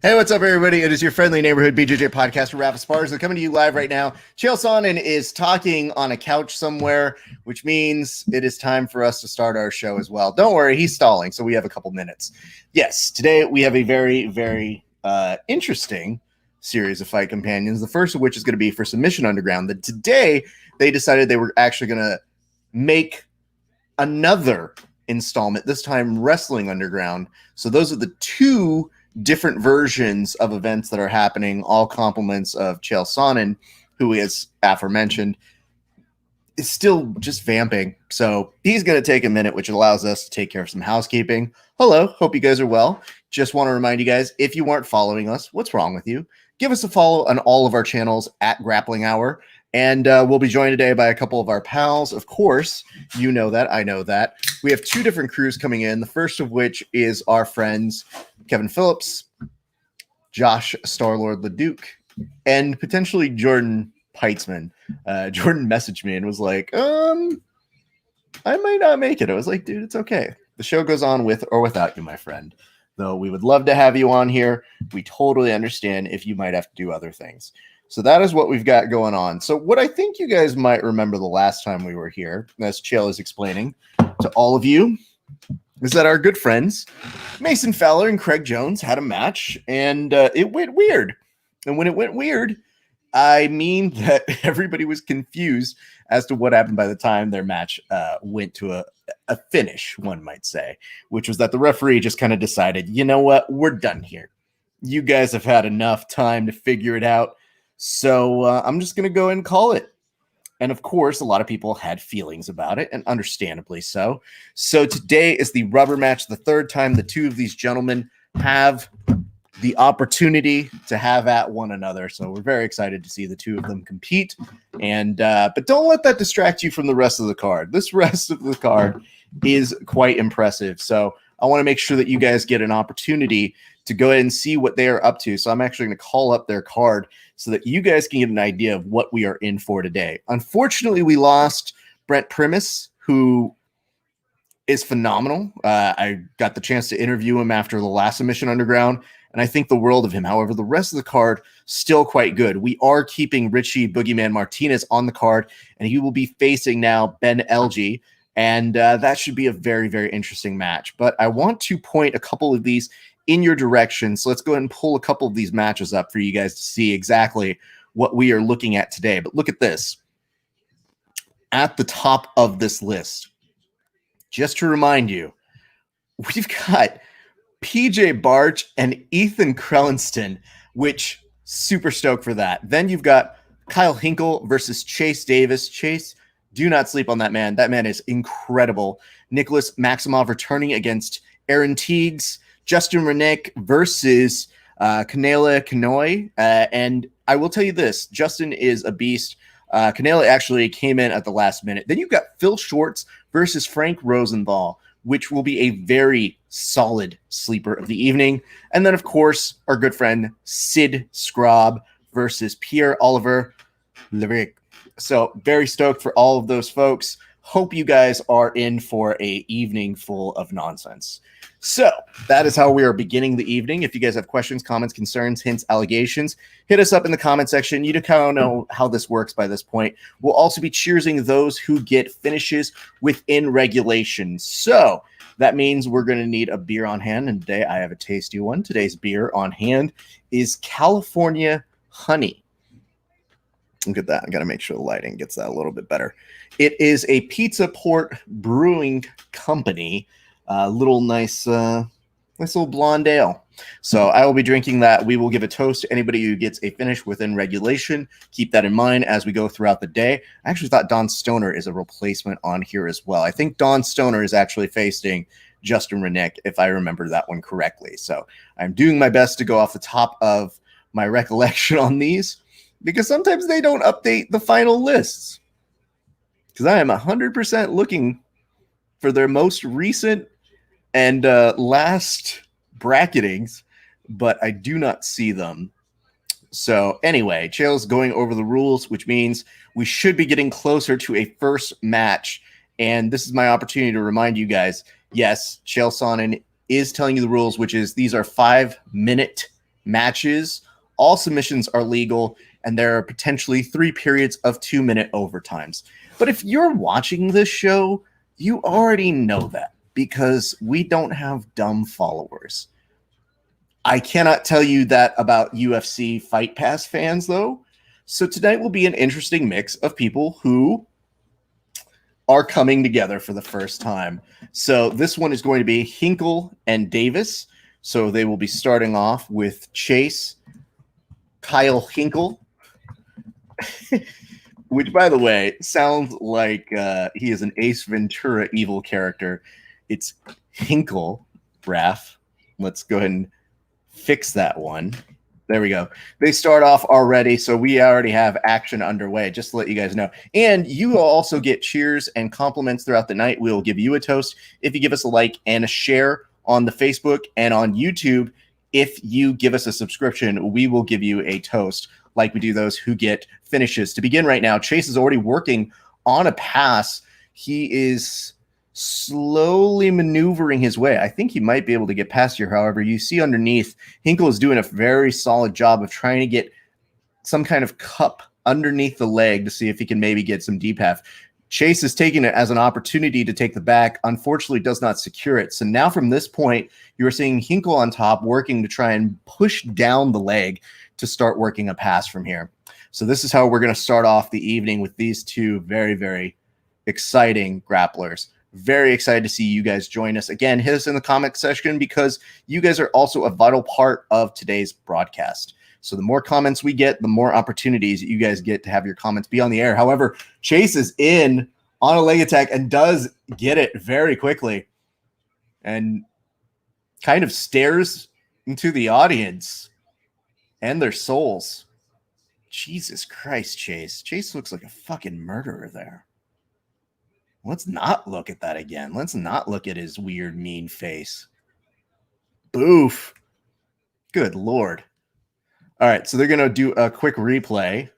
Hey, what's up, everybody? It is your friendly neighborhood BJJ podcaster, Rafa Spars. They're coming to you live right now. Chael Sonnen is talking on a couch somewhere, which means it is time for us to start our show as well. Don't worry, he's stalling, so we have a couple minutes. Yes, today we have a very, very interesting series of fight companions, the first of which is going to be for Submission Underground. That today they decided they were actually going to make another installment, this time Wrestling Underground. So those are the two different versions of events that are happening, all compliments of Chael Sonnen, who is aforementioned, is still just vamping. So he's going to take a minute, which allows us to take care of some housekeeping. Hello, hope you guys are well. Just want to remind you guys, if you weren't following us, what's wrong with you? Give us a follow on all of our channels at Grappling Hour. And we'll be joined today by a couple of our pals. Of course, you know that. I know that. We have two different crews coming in, the first of which is our friends Kevin Phillips, Josh Starlord LeDuc, and potentially Jordan Peitzman. Jordan messaged me and was like, I might not make it. I was like, dude, it's okay. The show goes on with or without you, my friend. Though we would love to have you on here. We totally understand if you might have to do other things. So that is what we've got going on. So what I think you guys might remember the last time we were here, as Chael is explaining to all of you, is that our good friends Mason Fowler and Craig Jones had a match, and it went weird. And when it went weird, I mean that everybody was confused as to what happened by the time their match went to a finish, one might say, which was that the referee just kind of decided, you know what, we're done here. You guys have had enough time to figure it out. So I'm just going to go and call it. And of course, a lot of people had feelings about it, and understandably so. So today is the rubber match, the third time the two of these gentlemen have the opportunity to have at one another. So we're very excited to see the two of them compete. And but don't let that distract you from the rest of the card. This rest of the card is quite impressive. So I want to make sure that you guys get an opportunity to go ahead and see what they are up to. So I'm actually going to call up their card so that you guys can get an idea of what we are in for today. Unfortunately, we lost Brent Primus, who is phenomenal. I got the chance to interview him after the last Submission Underground, and I think the world of him. However, the rest of the card, still quite good. We are keeping Richie Boogeyman Martinez on the card, and he will be facing now Ben Elgie, and that should be a very, very interesting match. But I want to point a couple of these in your direction. So let's go ahead and pull a couple of these matches up for you guys to see exactly what we are looking at today. But look at this. At the top of this list, just to remind you, we've got PJ Barch and Ethan Crownston, which super stoked for that. Then you've got Kyle Hinkle versus Chase Davis. Chase, do not sleep on that man. That man is incredible. Nicholas Maximoff returning against Aaron Teagues. Justin Renick versus Canela Canoy. And I will tell you this, Justin is a beast. Canela actually came in at the last minute. Then you've got Phil Schwartz versus Frank Rosenthal, which will be a very solid sleeper of the evening. And then, of course, our good friend Sid Scrobb versus Pierre Oliver Leric. So very stoked for all of those folks. Hope you guys are in for an evening full of nonsense. So that is how we are beginning the evening. If you guys have questions, comments, concerns, hints, allegations, hit us up in the comment section. You kind of know how this works by this point. We'll also be cheersing those who get finishes within regulation. So that means we're going to need a beer on hand. And today I have a tasty one. Today's beer on hand is California Honey. Look at that. I got to make sure the lighting gets that a little bit better. It is a Pizza Port Brewing Company. Little nice little blonde ale. So I will be drinking that. We will give a toast to anybody who gets a finish within regulation. Keep that in mind as we go throughout the day. I actually thought Don Stoner is a replacement on here as well. I think Don Stoner is actually facing Justin Renick, if I remember that one correctly. So I'm doing my best to go off the top of my recollection on these, because sometimes they don't update the final lists. Because I am 100% looking for their most recent and last bracketings, but I do not see them. So anyway, Chael's going over the rules, which means we should be getting closer to a first match. And this is my opportunity to remind you guys, yes, Chael Sonnen is telling you the rules, which is these are 5-minute matches. All submissions are legal, and there are potentially 3 periods of 2-minute overtimes. But if you're watching this show, you already know that because we don't have dumb followers. I cannot tell you that about UFC Fight Pass fans, though. So tonight will be an interesting mix of people who are coming together for the first time. So this one is going to be Hinkle and Davis. So they will be starting off with Chase, Kyle Hinkle, which, by the way, sounds like he is an Ace Ventura evil character. It's Hinkle, Raph. Let's go ahead and fix that one. There we go. They start off already, so we already have action underway, just to let you guys know. And you will also get cheers and compliments throughout the night. We will give you a toast if you give us a like and a share on the Facebook and on YouTube. If you give us a subscription, we will give you a toast like we do those who get finishes. To begin right now, Chase is already working on a pass. He is slowly maneuvering his way. I think he might be able to get past here. However, you see underneath, Hinkle is doing a very solid job of trying to get some kind of cup underneath the leg to see if he can maybe get some deep half. Chase is taking it as an opportunity to take the back. Unfortunately, does not secure it. So now from this point, you are seeing Hinkle on top working to try and push down the leg to start working a pass from here. So this is how we're going to start off the evening with these two very, very exciting grapplers. Very excited to see you guys join us. Again, hit us in the comment section because you guys are also a vital part of today's broadcast. So the more comments we get, the more opportunities you guys get to have your comments be on the air. However, Chase is in on a leg attack and does get it very quickly and kind of stares into the audience and their souls. Jesus Christ, Chase. Chase looks like a fucking murderer there. Let's not look at that again. Let's not look at his weird, mean face. Boof. Good Lord. All right, so they're going to do a quick replay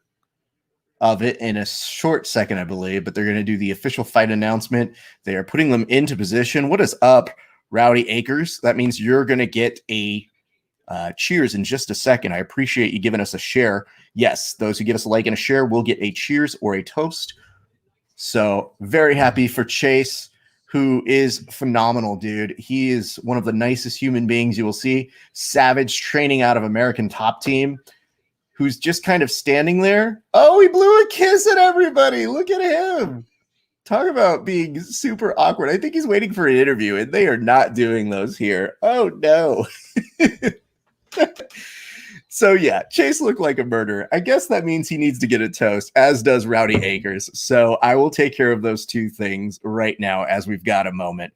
of it in a short second, I believe, but they're going to do the official fight announcement. They are putting them into position. What is up, Rowdy Acres? That means you're going to get a cheers in just a second. I appreciate you giving us a share. Yes, those who give us a like and a share will get a cheers or a toast. So very happy for Chase, who is phenomenal, dude. He is one of the nicest human beings you will see. Savage, training out of American Top Team, who's just kind of standing there. Oh, he blew a kiss at everybody. Look at him. Talk about being super awkward. I think he's waiting for an interview, and they are not doing those here. Oh, no. So, yeah, Chase looked like a murderer. I guess that means he needs to get a toast, as does Rowdy Acres. So I will take care of those two things right now as we've got a moment.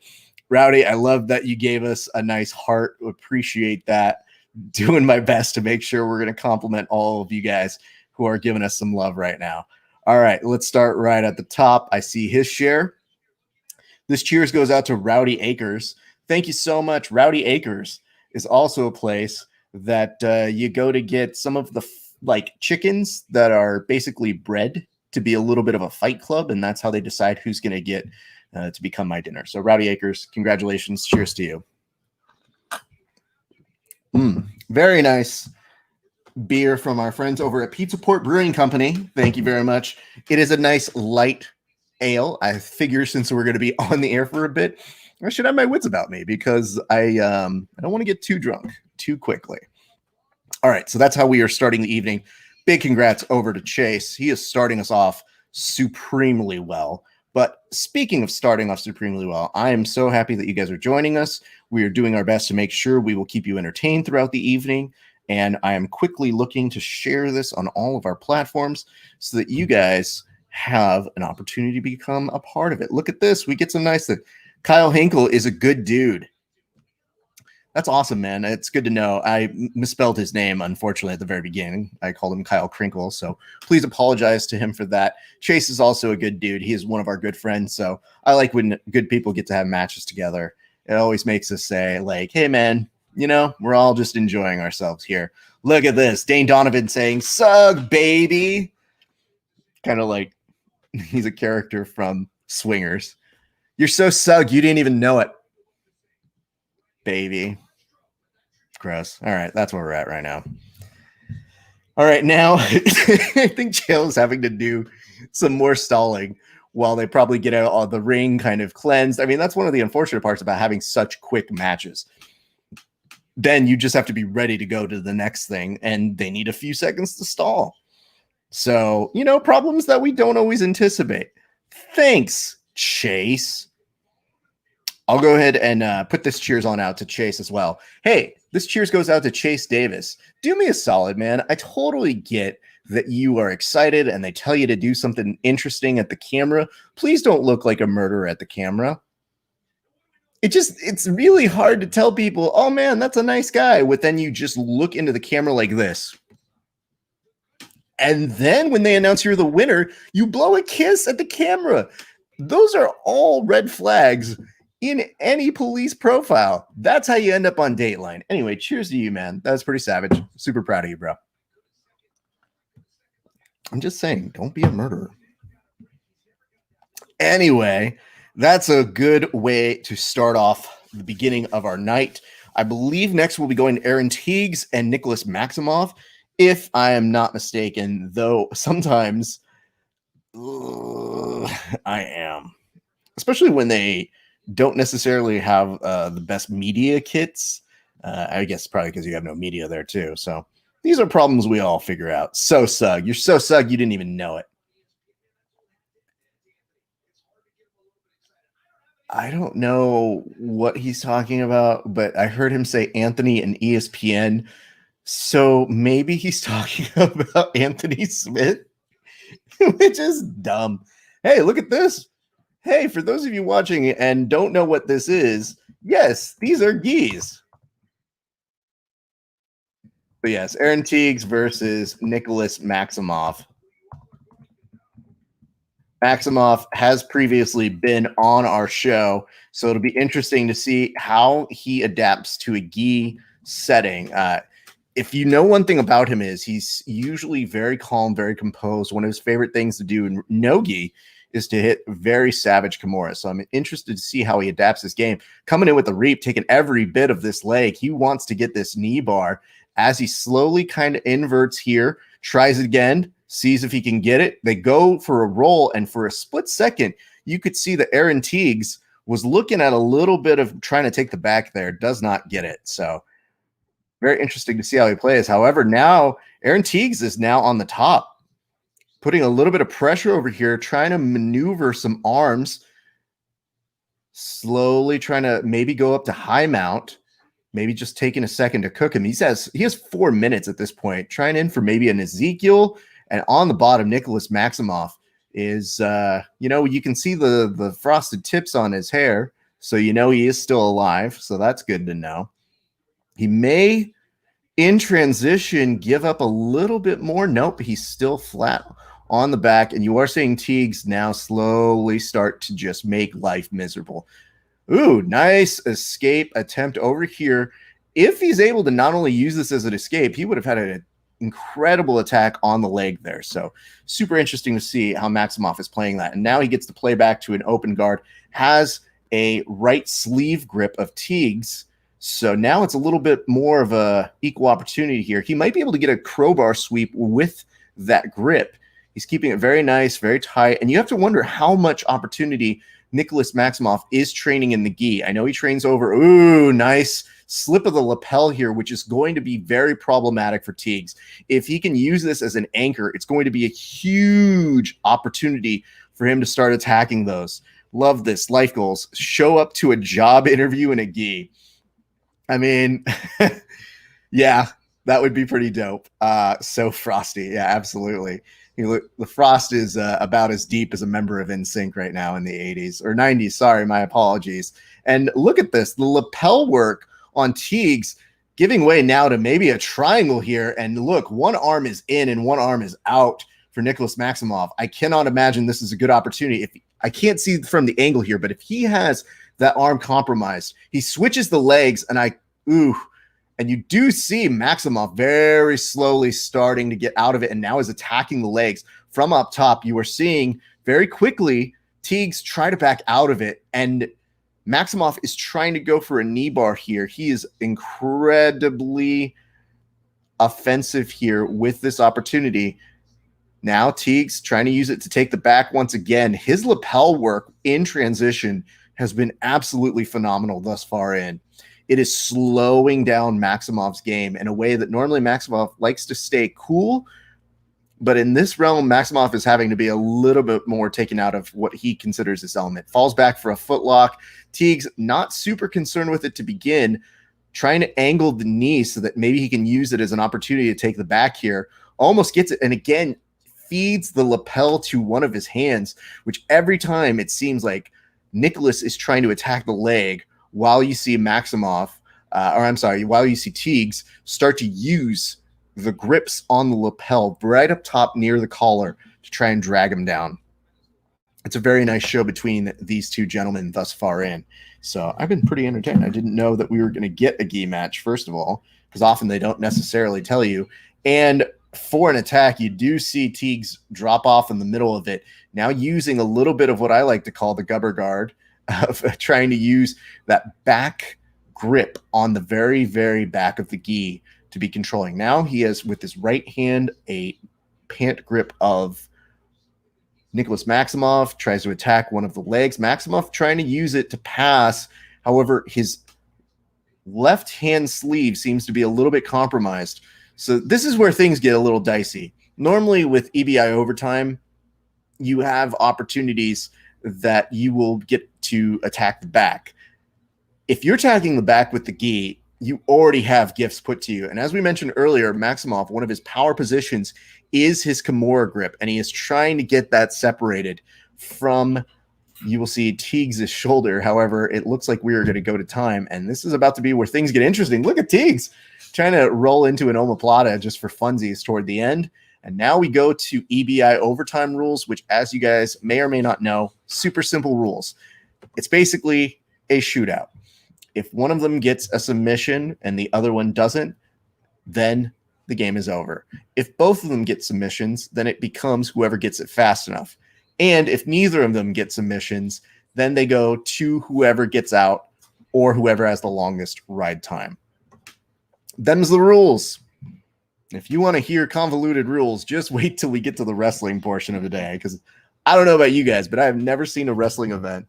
Rowdy, I love that you gave us a nice heart. Appreciate that. Doing my best to make sure we're going to compliment all of you guys who are giving us some love right now. All right, let's start right at the top. I see his share. This cheers goes out to Rowdy Acres. Thank you so much. Rowdy Acres is also a place that you go to get some of the chickens that are basically bred to be a little bit of a fight club, and that's how they decide who's going to get to become my dinner. So Rowdy Acres, congratulations. Cheers to you. Very nice beer from our friends over at Pizza Port Brewing Company. Thank you very much. It is a nice light ale. I figure since we're going to be on the air for a bit, I should have my wits about me because I don't want to get too drunk too quickly. All right, so that's how we are starting the evening. Big congrats over to Chase. He is starting us off supremely well. But speaking of starting off supremely well, I am so happy that you guys are joining us. We are doing our best to make sure we will keep you entertained throughout the evening. And I am quickly looking to share this on all of our platforms so that you guys have an opportunity to become a part of it. Look at this. We get some nice things. Kyle Hinkle is a good dude. That's awesome, man. It's good to know. I misspelled his name, unfortunately, at the very beginning. I called him Kyle Crinkle, so please apologize to him for that. Chase is also a good dude. He is one of our good friends, so I like when good people get to have matches together. It always makes us say, like, hey, man, you know, we're all just enjoying ourselves here. Look at this. Dane Donovan saying, SUG, baby. Kind of like he's a character from Swingers. You're so SUG, you didn't even know it. Baby. gross. All right, that's where we're at right now. All right, now I think Chael is having to do some more stalling while they probably get out of the ring kind of cleansed. I mean, that's one of the unfortunate parts about having such quick matches. Then you just have to be ready to go to the next thing, and they need a few seconds to stall. So, problems that we don't always anticipate. Thanks, Chase. I'll go ahead and put this cheers on out to Chase as well. Hey, this cheers goes out to Chase Davis. Do me a solid, man. I totally get that you are excited and they tell you to do something interesting at the camera. Please don't look like a murderer at the camera. It's really hard to tell people, oh man, that's a nice guy. But then you just look into the camera like this. And then when they announce you're the winner, you blow a kiss at the camera. Those are all red flags in any police profile. That's how you end up on Dateline. Anyway, cheers to you, man. That was pretty savage. Super proud of you, bro. I'm just saying, don't be a murderer. Anyway, that's a good way to start off the beginning of our night. I believe next we'll be going to Aaron Teagues and Nicholas Maximoff, if I am not mistaken, though sometimes I am. Especially when they don't necessarily have the best media kits. I guess probably because you have no media there too. So these are problems we all figure out. So SUG. You're so SUG you didn't even know it. I don't know what he's talking about, but I heard him say Anthony and ESPN. So maybe he's talking about Anthony Smith, which is dumb. Hey, look at this. Hey, for those of you watching and don't know what this is, yes, these are geese. But yes, Aaron Teagues versus Nicholas Maximoff. Maximoff has previously been on our show, so it'll be interesting to see how he adapts to a gi setting. If you know one thing about him is he's usually very calm, very composed. One of his favorite things to do in no-gi is to hit very savage Kimura. So I'm interested to see how he adapts this game. Coming in with the reap, taking every bit of this leg. He wants to get this knee bar as he slowly kind of inverts here, tries it again, sees if he can get it. They go for a roll, and for a split second, you could see that Aaron Teagues was looking at a little bit of trying to take the back there, does not get it. So very interesting to see how he plays. However, now Aaron Teagues is now on the top, putting a little bit of pressure over here, trying to maneuver some arms, slowly trying to maybe go up to high mount, maybe just taking a second to cook him. He has 4 minutes at this point, trying in for maybe an Ezekiel. And on the bottom, Nicholas Maximoff is, you can see the frosted tips on his hair, so he is still alive. So that's good to know. He may, in transition, give up a little bit more. Nope, he's still flat on the back, and you are seeing Teagues now slowly start to just make life miserable. Ooh, nice escape attempt over here. If he's able to not only use this as an escape, he would have had an incredible attack on the leg there. So super interesting to see how Maximoff is playing that. And now he gets to play back to an open guard, has a right sleeve grip of Teagues. So now it's a little bit more of a equal opportunity here. He might be able to get a crowbar sweep with that grip. He's keeping it very nice, very tight. And you have to wonder how much opportunity Nicholas Maximoff is training in the gi. I know he trains over, ooh, nice slip of the lapel here, which is going to be very problematic for Teagues. If he can use this as an anchor, it's going to be a huge opportunity for him to start attacking those. Love this. Life goals. Show up to a job interview in a gi. I mean, yeah, that would be pretty dope. So frosty. Yeah, absolutely. The frost is about as deep as a member of NSYNC right now in the 80s or 90s. Sorry, my apologies. And look at this. The lapel work on Teagues giving way now to maybe a triangle here. And look, one arm is in and one arm is out for Nicholas Maximoff. I cannot imagine this is a good opportunity. If I can't see from the angle here, but if he has that arm compromised, he switches the legs, and and you do see Maximoff very slowly starting to get out of it, and now is attacking the legs from up top. You are seeing very quickly Teagues try to back out of it, and Maximoff is trying to go for a knee bar here. He is incredibly offensive here with this opportunity. Now Teagues trying to use it to take the back once again. His lapel work in transition has been absolutely phenomenal thus far in. It is slowing down Maximoff's game in a way that normally Maximoff likes to stay cool, but in this realm, Maximoff is having to be a little bit more taken out of what he considers his element. Falls back for a footlock. Teagues not super concerned with it to begin, trying to angle the knee so that maybe he can use it as an opportunity to take the back here. Almost gets it, and again, feeds the lapel to one of his hands, which every time it seems like Nicholas is trying to attack the leg while you see Maximoff, while you see Teagues start to use the grips on the lapel right up top near the collar to try and drag him down. It's a very nice show between these two gentlemen thus far in. So I've been pretty entertained. I didn't know that we were going to get a gi match, first of all, because often they don't necessarily tell you. And for an attack, you do see Teagues drop off in the middle of it, now using a little bit of what I like to call the gubber guard of trying to use that back grip on the very, very back of the gi to be controlling. Now he has, with his right hand, a pant grip of Nicholas Maximoff, tries to attack one of the legs. Maximoff trying to use it to pass. However, his left hand sleeve seems to be a little bit compromised. So this is where things get a little dicey. Normally with Ebi Overtime, you have opportunities that you will get to attack the back. If you're attacking the back with the gi, you already have gifts put to you. And as we mentioned earlier, Maximoff, one of his power positions is his Kimura grip, and he is trying to get that separated from, you will see, Teagues' shoulder. However, it looks like we are going to go to time, and this is about to be where things get interesting. Look at Teagues trying to roll into an omoplata just for funsies toward the end. And now we go to Ebi Overtime Rules, which, as you guys may or may not know, super simple rules. It's basically a shootout. If one of them gets a submission and the other one doesn't, then the game is over. If both of them get submissions, then it becomes whoever gets it fast enough. And if neither of them get submissions, then they go to whoever gets out or whoever has the longest ride time. Them's the rules. If you want to hear convoluted rules, just wait till we get to the wrestling portion of the day, because I don't know about you guys, but I have never seen a wrestling event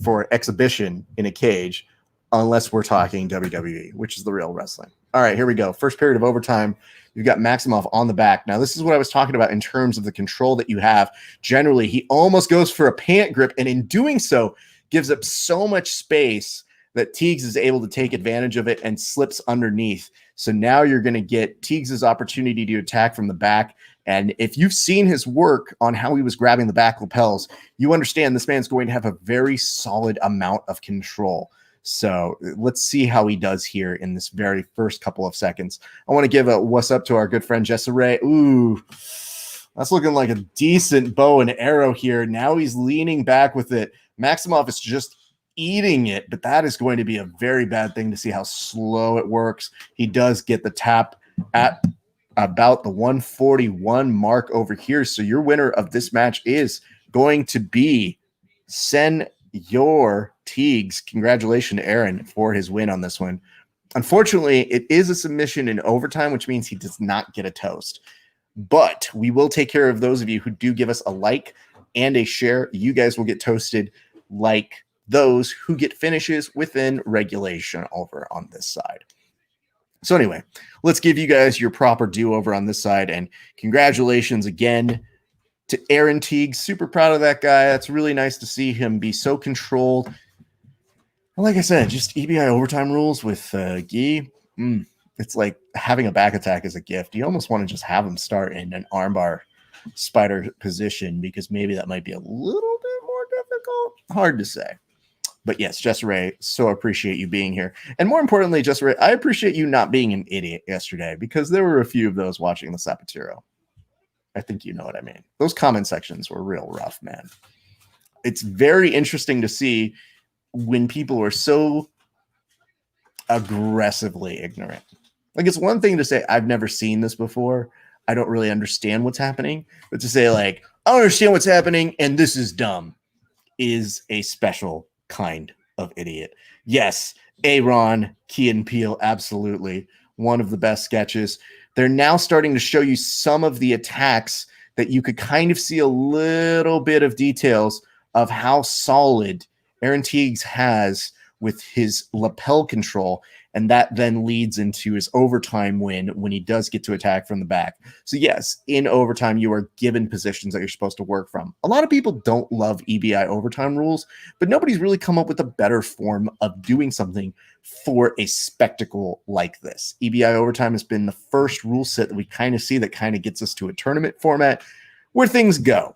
for exhibition in a cage unless we're talking WWE, which is the real wrestling. All right, here we go. First period of overtime. You've got Maximoff on the back. Now, this is what I was talking about in terms of the control that you have. Generally, he almost goes for a pant grip, and in doing so, gives up so much space that Teagues is able to take advantage of it and slips underneath. So now you're going to get Teagues' opportunity to attack from the back. And if you've seen his work on how he was grabbing the back lapels, you understand this man's going to have a very solid amount of control. So let's see how he does here in this very first couple of seconds. I want to give a what's up to our good friend Jessere. Ooh, that's looking like a decent bow and arrow here. Now he's leaning back with it. Maximoff is just eating it, but that is going to be a very bad thing to see how slow it works. He does get the tap at about the 141 mark over here. So your winner of this match is going to be Senor Teagues. Congratulations to Aaron for his win on this one. Unfortunately, it is a submission in overtime, which means he does not get a toast. But we will take care of those of you who do give us a like and a share. You guys will get toasted like those who get finishes within regulation over on this side. So anyway, let's give you guys your proper due over on this side. And congratulations again to Aaron Teagues. Super proud of that guy. That's really nice to see him be so controlled. And like I said, just Ebi Overtime Rules with Guy. It's like having a back attack as a gift. You almost want to just have him start in an armbar spider position, because maybe that might be a little bit more difficult. Hard to say. But yes, Jessere, so appreciate you being here. And more importantly, Jessere, I appreciate you not being an idiot yesterday, because there were a few of those watching the Sapatero. I think you know what I mean. Those comment sections were real rough, man. It's very interesting to see when people are so aggressively ignorant. Like, it's one thing to say, I've never seen this before, I don't really understand what's happening. But to say, like, I don't understand what's happening and this is dumb, is a special kind of idiot. Yes, Aaron, Key and Peele, absolutely. One of the best sketches. They're now starting to show you some of the attacks that you could kind of see a little bit of details of how solid Aaron Teagues has with his lapel control, and that then leads into his overtime win when he does get to attack from the back. So yes, in overtime, you are given positions that you're supposed to work from. A lot of people don't love EBI overtime rules, but nobody's really come up with a better form of doing something for a spectacle like this. EBI overtime has been the first rule set that we kind of see that kind of gets us to a tournament format where things go.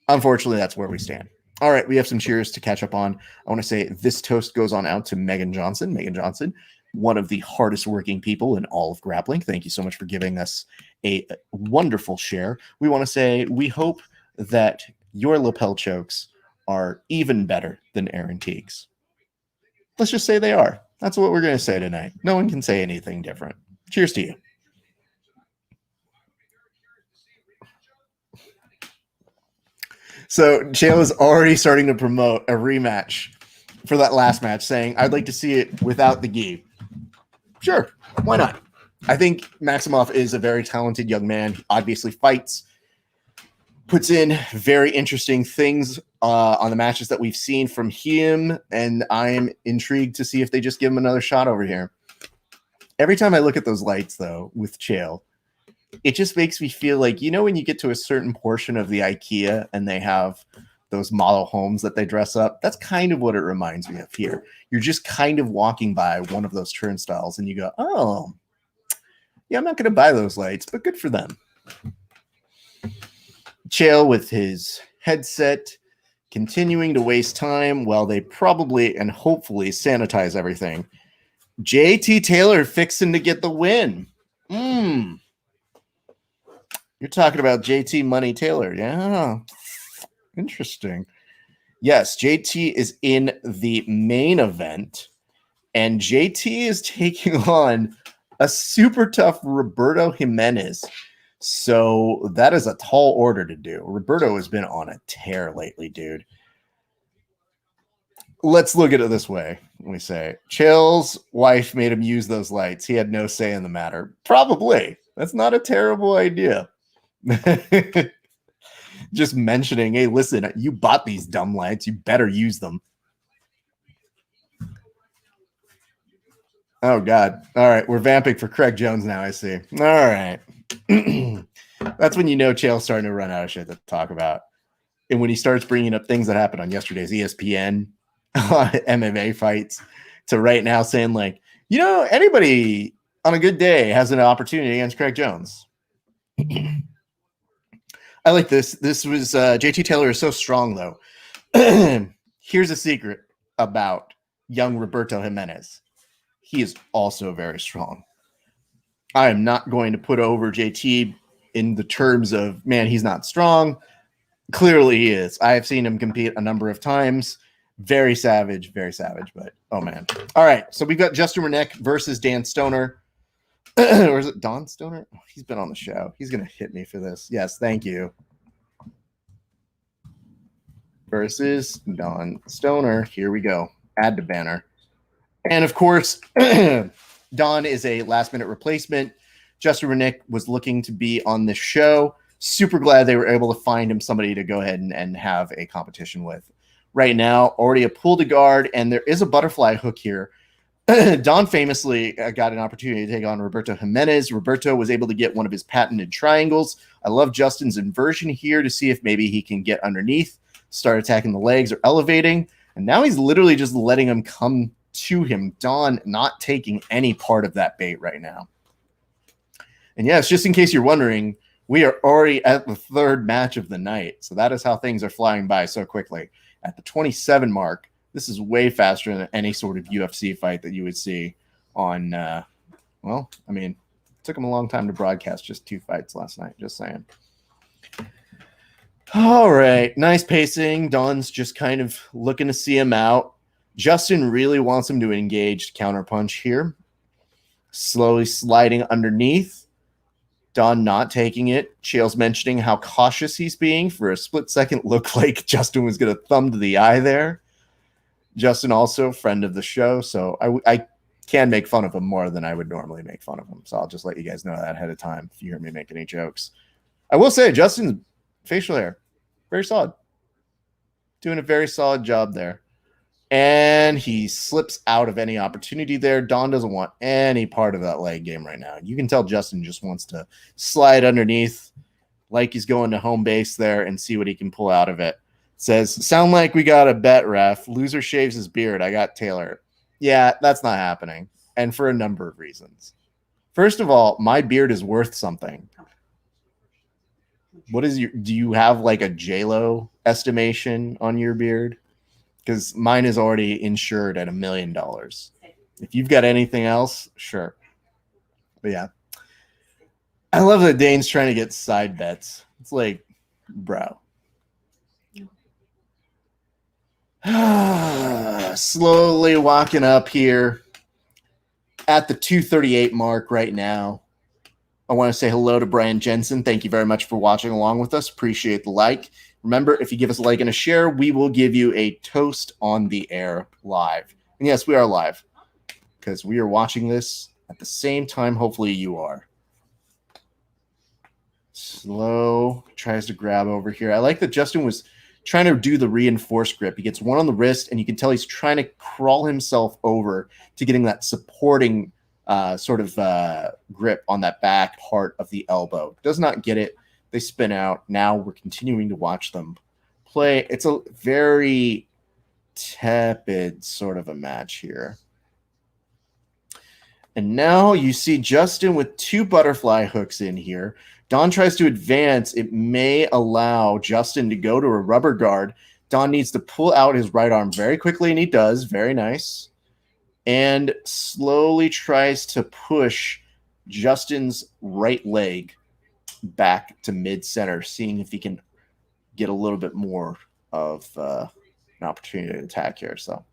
Unfortunately, that's where we stand. All right, we have some cheers to catch up on. I want to say this toast goes on out to Megan Johnson. Megan Johnson, one of the hardest working people in all of grappling. Thank you so much for giving us a wonderful share. We want to say we hope that your lapel chokes are even better than Aaron Teagues. Let's just say they are. That's what we're going to say tonight. No one can say anything different. Cheers to you. So Chael is already starting to promote a rematch for that last match, saying, I'd like to see it without the gi. Sure, why not? I think Maximoff is a very talented young man. He obviously fights, puts in very interesting things on the matches that we've seen from him, and I am intrigued to see if they just give him another shot over here. Every time I look at those lights, though, with Chael, it just makes me feel like, you know, when you get to a certain portion of the IKEA and they have those model homes that they dress up, that's kind of what it reminds me of here. You're just kind of walking by one of those turnstiles and you go, oh, yeah, I'm not going to buy those lights, but good for them. Chael with his headset, continuing to waste time while they probably and hopefully sanitize everything. JT Taylor fixing to get the win. You're talking about JT Money Taylor. Yeah. Interesting. Yes, JT is in the main event, and JT is taking on a super tough Roberto Jimenez. So that is a tall order to do. Roberto has been on a tear lately, dude. Let's look at it this way. We say, Chael's wife made him use those lights. He had no say in the matter. Probably. That's not a terrible idea. Just mentioning, hey, listen, you bought these dumb lights, you better use them. Oh god. All right, we're vamping for Craig Jones now, I see. All right. That's when you know Chael's starting to run out of shit to talk about. And when he starts bringing up things that happened on yesterday's ESPN MMA fights to right now saying, like, you know, anybody on a good day has an opportunity against Craig Jones. I like this. This was JT Taylor is so strong, though. Here's a secret about young Roberto Jimenez. He is also very strong. I am not going to put over JT in the terms of, man, he's not strong. Clearly he is. I have seen him compete a number of times. Very savage, but oh, man. All right, so we've got Justin Renek versus Dan Stoner. Or is it Don Stoner? Oh, he's been on the show. He's going to hit me for this. Yes, thank you. Versus Don Stoner. Here we go. Add to banner. And, of course, Don is a last-minute replacement. Justin Renek was looking to be on this show. Super glad they were able to find him somebody to go ahead and have a competition with. Right now, already a pull to guard, and there is a butterfly hook here. Don famously got an opportunity to take on Roberto Jimenez. Roberto was able to get one of his patented triangles. I love Justin's inversion here to see if maybe he can get underneath, start attacking the legs or elevating. And now he's literally just letting him come to him. Don not taking any part of that bait right now. And yes, just in case you're wondering, we are already at the third match of the night. So that is how things are flying by so quickly. At the 27 mark, this is way faster than any sort of UFC fight that you would see on, well, I mean, it took him a long time to broadcast just 2 fights last night, just saying. All right, nice pacing. Don's just kind of looking to see him out. Justin really wants him to engage counterpunch here. Slowly sliding underneath. Don not taking it. Chael's mentioning how cautious he's being. For a split second, looked like Justin was going to thumb to the eye there. Justin, also friend of the show, so I can make fun of him more than I would normally make fun of him. So I'll just let you guys know that ahead of time if you hear me make any jokes. I will say Justin's facial hair, very solid. Doing a very solid job there. And he slips out of any opportunity there. Don doesn't want any part of that leg game right now. You can tell Justin just wants to slide underneath like he's going to home base there and see what he can pull out of it. Says, sound like we got a bet, ref. Loser shaves his beard. I got Taylor. Yeah, that's not happening. And for a number of reasons. First of all, my beard is worth something. What is do you have like a J-Lo estimation on your beard? Because mine is already insured at $1 million. If you've got anything else, sure. But yeah. I love that Dane's trying to get side bets. It's like, bro. Slowly walking up here at the 238 mark right now. I want to say hello to Brian Jensen. Thank you very much for watching along with us. Appreciate the like. Remember, if you give us a like and a share, we will give you a toast on the air live. And yes, we are live because we are watching this at the same time. Hopefully you are. Slow tries to grab over here. I like that Justin was trying to do the reinforced grip. He gets one on the wrist, and you can tell he's trying to crawl himself over to getting that supporting grip on that back part of the elbow. Does not get it. They spin out. Now we're continuing to watch them play. It's a very tepid sort of a match here. And now you see Justin with 2 butterfly hooks in here. Don tries to advance. It may allow Justin to go to a rubber guard. Don needs to pull out his right arm very quickly, and he does. Very nice. And slowly tries to push Justin's right leg back to mid-center, seeing if he can get a little bit more of an opportunity to attack here. So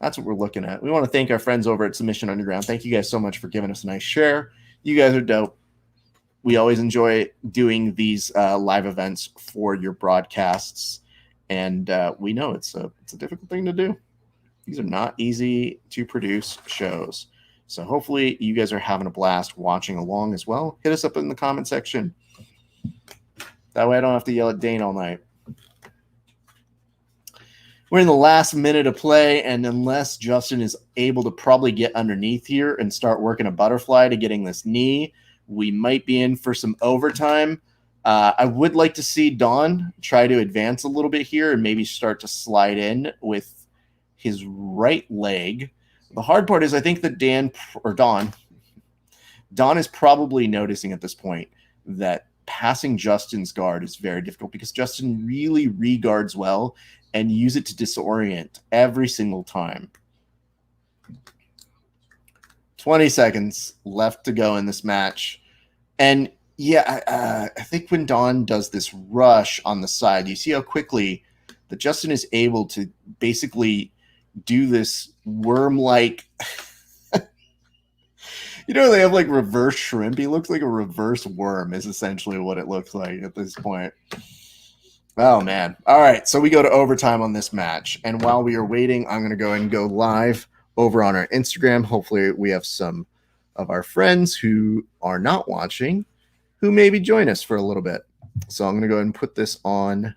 that's what we're looking at. We want to thank our friends over at Submission Underground. Thank you guys so much for giving us a nice share. You guys are dope. We always enjoy doing these live events for your broadcasts, and we know it's a difficult thing to do. These are not easy to produce shows. So hopefully you guys are having a blast watching along as well. Hit us up in the comment section. That way I don't have to yell at Dane all night. We're in the last minute of play, and unless Justin is able to probably get underneath here and start working a butterfly to getting this knee, we might be in for some overtime. I would like to see Don try to advance a little bit here and maybe start to slide in with his right leg. The hard part is I think that Don is probably noticing at this point that passing Justin's guard is very difficult because Justin really reguards well and use it to disorient every single time. 20 seconds left to go in this match. And yeah, I think when Don does this rush on the side, you see how quickly that Justin is able to basically do this worm-like, they have like reverse shrimp. He looks like a reverse worm is essentially what it looks like at this point. Oh, man. All right, so we go to overtime on this match. And while we are waiting, I'm going to go ahead and go live over on our Instagram. Hopefully we have some of our friends who are not watching who maybe join us for a little bit. So I'm going to go ahead and put this on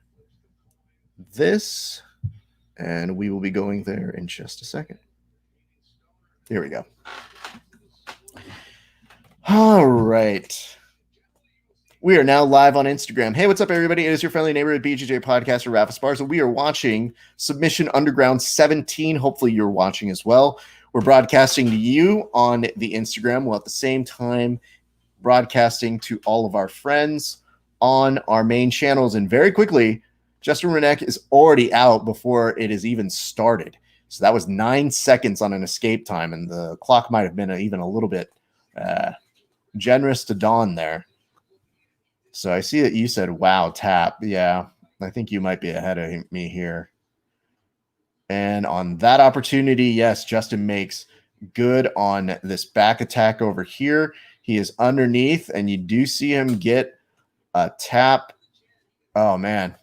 this, and we will be going there in just a second. Here we go. All right. We are now live on Instagram. Hey, what's up, everybody? It is your friendly neighborhood BJJ podcaster, Rafa Sparza. We are watching Submission Underground 17. Hopefully you're watching as well. We're broadcasting to you on the Instagram while at the same time broadcasting to all of our friends on our main channels. And very quickly, Justin Renek is already out before it is even started. So that was 9 seconds on an escape time, and the clock might have been even a little bit generous to Dawn there. So I see that you said, wow, tap. Yeah, I think you might be ahead of me here. And on that opportunity, yes, Justin makes good on this back attack over here. He is underneath, and you do see him get a tap. Oh, man.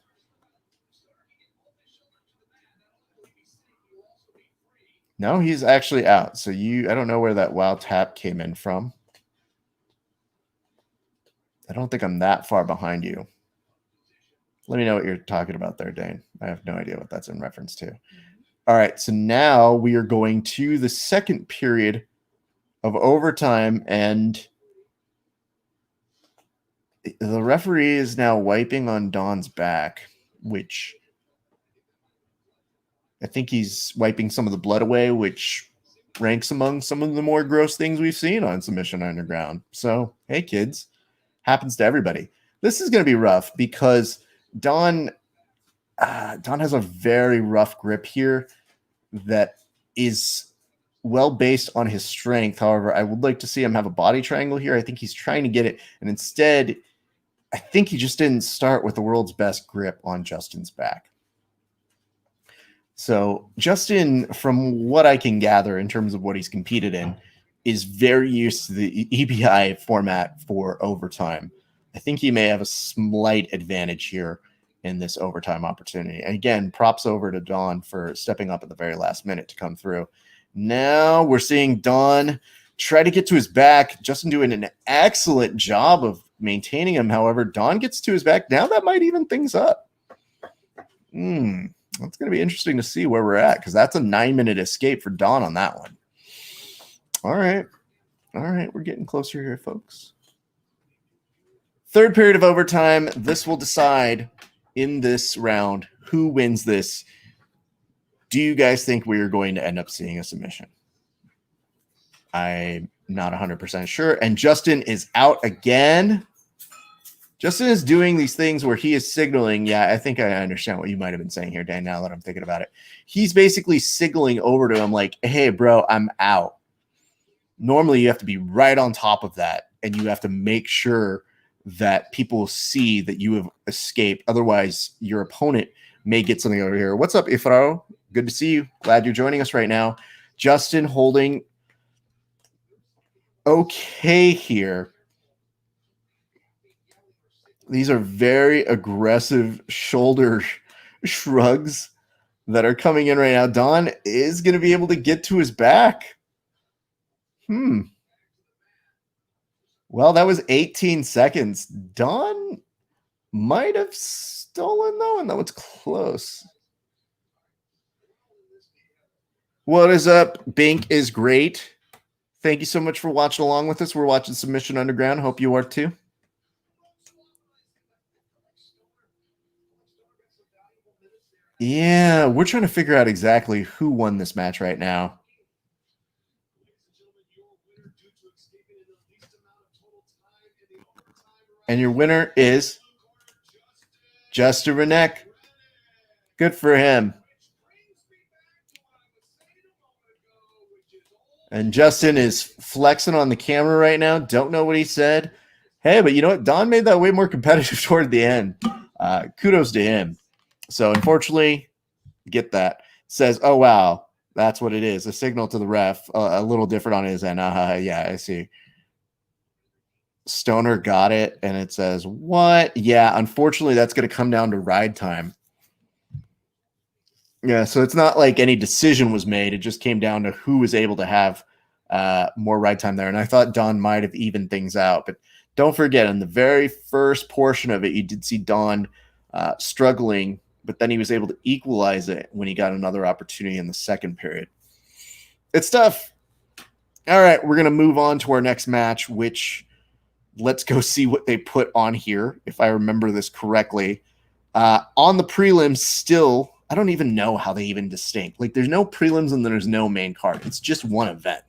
No, he's actually out. So I don't know where that wild tap came in from. I don't think I'm that far behind you. Let me know what you're talking about there, Dane. I have no idea what that's in reference to. All right, so now we are going to the second period of overtime, and the referee is now wiping on Don's back, which I think he's wiping some of the blood away, which ranks among some of the more gross things we've seen on Submission Underground. So, hey, kids, happens to everybody. This is going to be rough because Don has a very rough grip here that is well based on his strength. However, I would like to see him have a body triangle here. I think he's trying to get it, and instead, I think he just didn't start with the world's best grip on Justin's back. So Justin, from what I can gather in terms of what he's competed in, is very used to the EBI format for overtime. I think he may have a slight advantage here in this overtime opportunity. And again, props over to Don for stepping up at the very last minute to come through. Now we're seeing Don try to get to his back. Justin doing an excellent job of maintaining him. However, Don gets to his back. Now that might even things up. That's going to be interesting to see where we're at, because that's a 9-minute escape for Don on that one. All right. We're getting closer here, folks. Third period of overtime. This will decide in this round who wins this. Do you guys think we are going to end up seeing a submission? I'm not 100% sure. And Justin is out again. Justin is doing these things where he is signaling. Yeah, I think I understand what you might have been saying here, Dan, now that I'm thinking about it. He's basically signaling over to him like, hey, bro, I'm out. Normally, you have to be right on top of that, and you have to make sure that people see that you have escaped. Otherwise, your opponent may get something over here. What's up, Ifro? Good to see you. Glad you're joining us right now. Justin holding okay here. These are very aggressive shoulder shrugs that are coming in right now. Don is going to be able to get to his back. Well, that was 18 seconds. Don might have stolen, though, and that was close. What is up? Bink is great. Thank you so much for watching along with us. We're watching Submission Underground. Hope you are too. Yeah, we're trying to figure out exactly who won this match right now. And your winner is Justin Renek. Good for him. And Justin is flexing on the camera right now. Don't know what he said. Hey, but you know what? Don made that way more competitive toward the end. Kudos to him. So unfortunately, get that. Says, oh, wow, that's what it is. A signal to the ref. A little different on his end. Yeah, I see. Stoner got it, and it says, what? Yeah, unfortunately, that's going to come down to ride time. Yeah, so it's not like any decision was made. It just came down to who was able to have more ride time there. And I thought Don might have evened things out. But don't forget, in the very first portion of it, you did see Don struggling, but then he was able to equalize it when he got another opportunity in the second period. It's tough. All right, we're going to move on to our next match, which let's go see what they put on here, if I remember this correctly. On the prelims, still, I don't even know how they even distinct. Like, there's no prelims and there's no main card. It's just one event.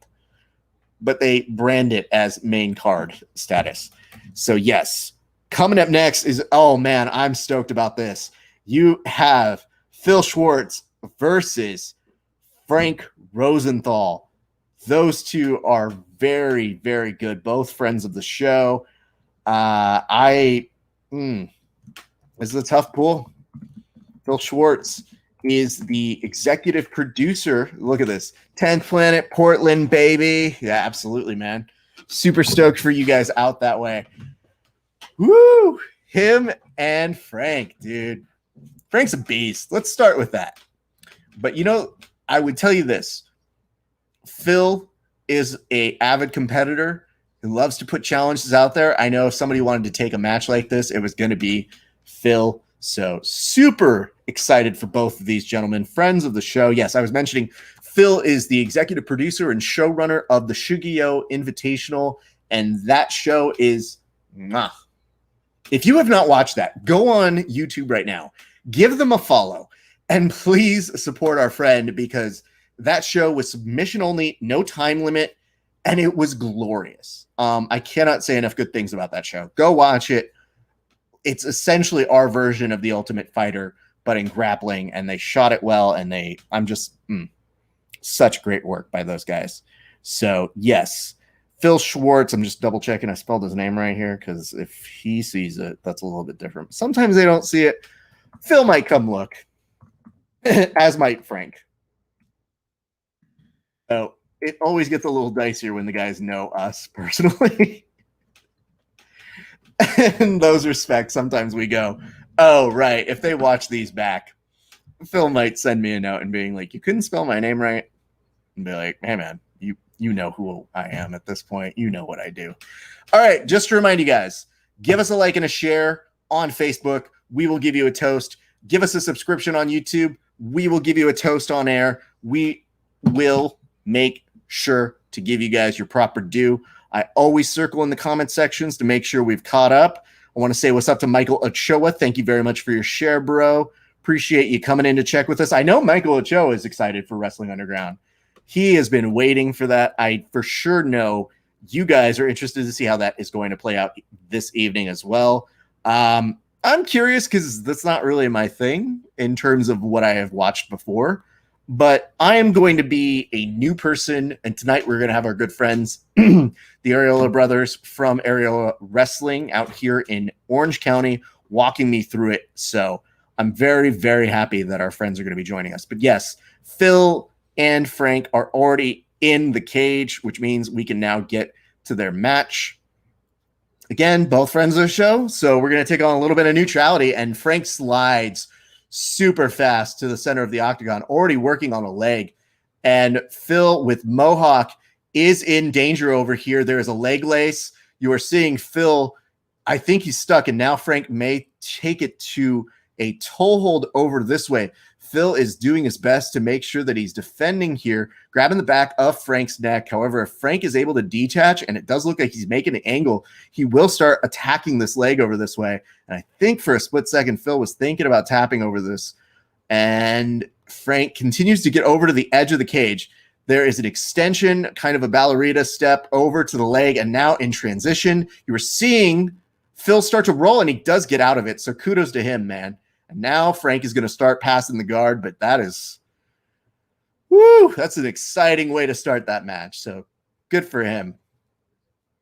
But they brand it as main card status. So, yes. Coming up next is, oh, man, I'm stoked about this. You have Phil Schwartz versus Frank Rosenthal. Those two are very, very good. Both friends of the show. This is a tough pool. Phil Schwartz is the executive producer. Look at this. 10th Planet Portland, baby. Yeah, absolutely, man. Super stoked for you guys out that way. Woo! Him and Frank, dude. Frank's a beast. Let's start with that. But, you know, I would tell you this. Phil is a avid competitor who loves to put challenges out there. I know if somebody wanted to take a match like this, it was going to be Phil. So super excited for both of these gentlemen, friends of the show. Yes, I was mentioning Phil is the executive producer and showrunner of the Yu-Gi-Oh! Invitational, and that show is mwah. If you have not watched that, go on YouTube right now, give them a follow, and please support our friend, because that show was submission only, no time limit, and it was glorious. I cannot say enough good things about that show. Go watch it. It's essentially our version of The Ultimate Fighter, but in grappling, and they shot it well, and such great work by those guys. So yes, Phil Schwartz, I'm just double checking I spelled his name right here, because if he sees it, that's a little bit different. Sometimes they don't see it. Phil might come look, as might Frank. So it always gets a little dicier when the guys know us personally. In those respects, sometimes we go, oh, right, if they watch these back, Phil might send me a note and being like, you couldn't spell my name right? And be like, hey, man, you know who I am at this point. You know what I do. All right, just to remind you guys, give us a like and a share on Facebook. We will give you a toast. Give us a subscription on YouTube. We will give you a toast on air. We will make sure to give you guys your proper due. I always circle in the comment sections to make sure we've caught up. I want to say what's up to Michael Ochoa. Thank you very much for your share, bro. Appreciate you coming in to check with us. I know Michael Ochoa is excited for Wrestling Underground. He has been waiting for that. I for sure know you guys are interested to see how that is going to play out this evening as well. I'm curious because that's not really my thing in terms of what I have watched before. But I am going to be a new person, and tonight we're going to have our good friends, the Areola brothers from Areola Wrestling out here in Orange County, walking me through it. So I'm very, very happy that our friends are going to be joining us. But yes, Phil and Frank are already in the cage, which means we can now get to their match. Again, both friends of the show, so we're going to take on a little bit of neutrality, and Frank slides super fast to the center of the octagon, already working on a leg. And Phil with Mohawk is in danger over here. There is a leg lace. You are seeing Phil, I think he's stuck, and now Frank may take it to a toe hold over this way. Phil is doing his best to make sure that he's defending here, grabbing the back of Frank's neck. However, if Frank is able to detach, and it does look like he's making an angle, he will start attacking this leg over this way. And I think for a split second, Phil was thinking about tapping over this. And Frank continues to get over to the edge of the cage. There is an extension, kind of a ballerina step over to the leg. And now in transition, you were seeing Phil start to roll, and he does get out of it. So kudos to him, man. And now Frank is going to start passing the guard, but that's an exciting way to start that match. So good for him.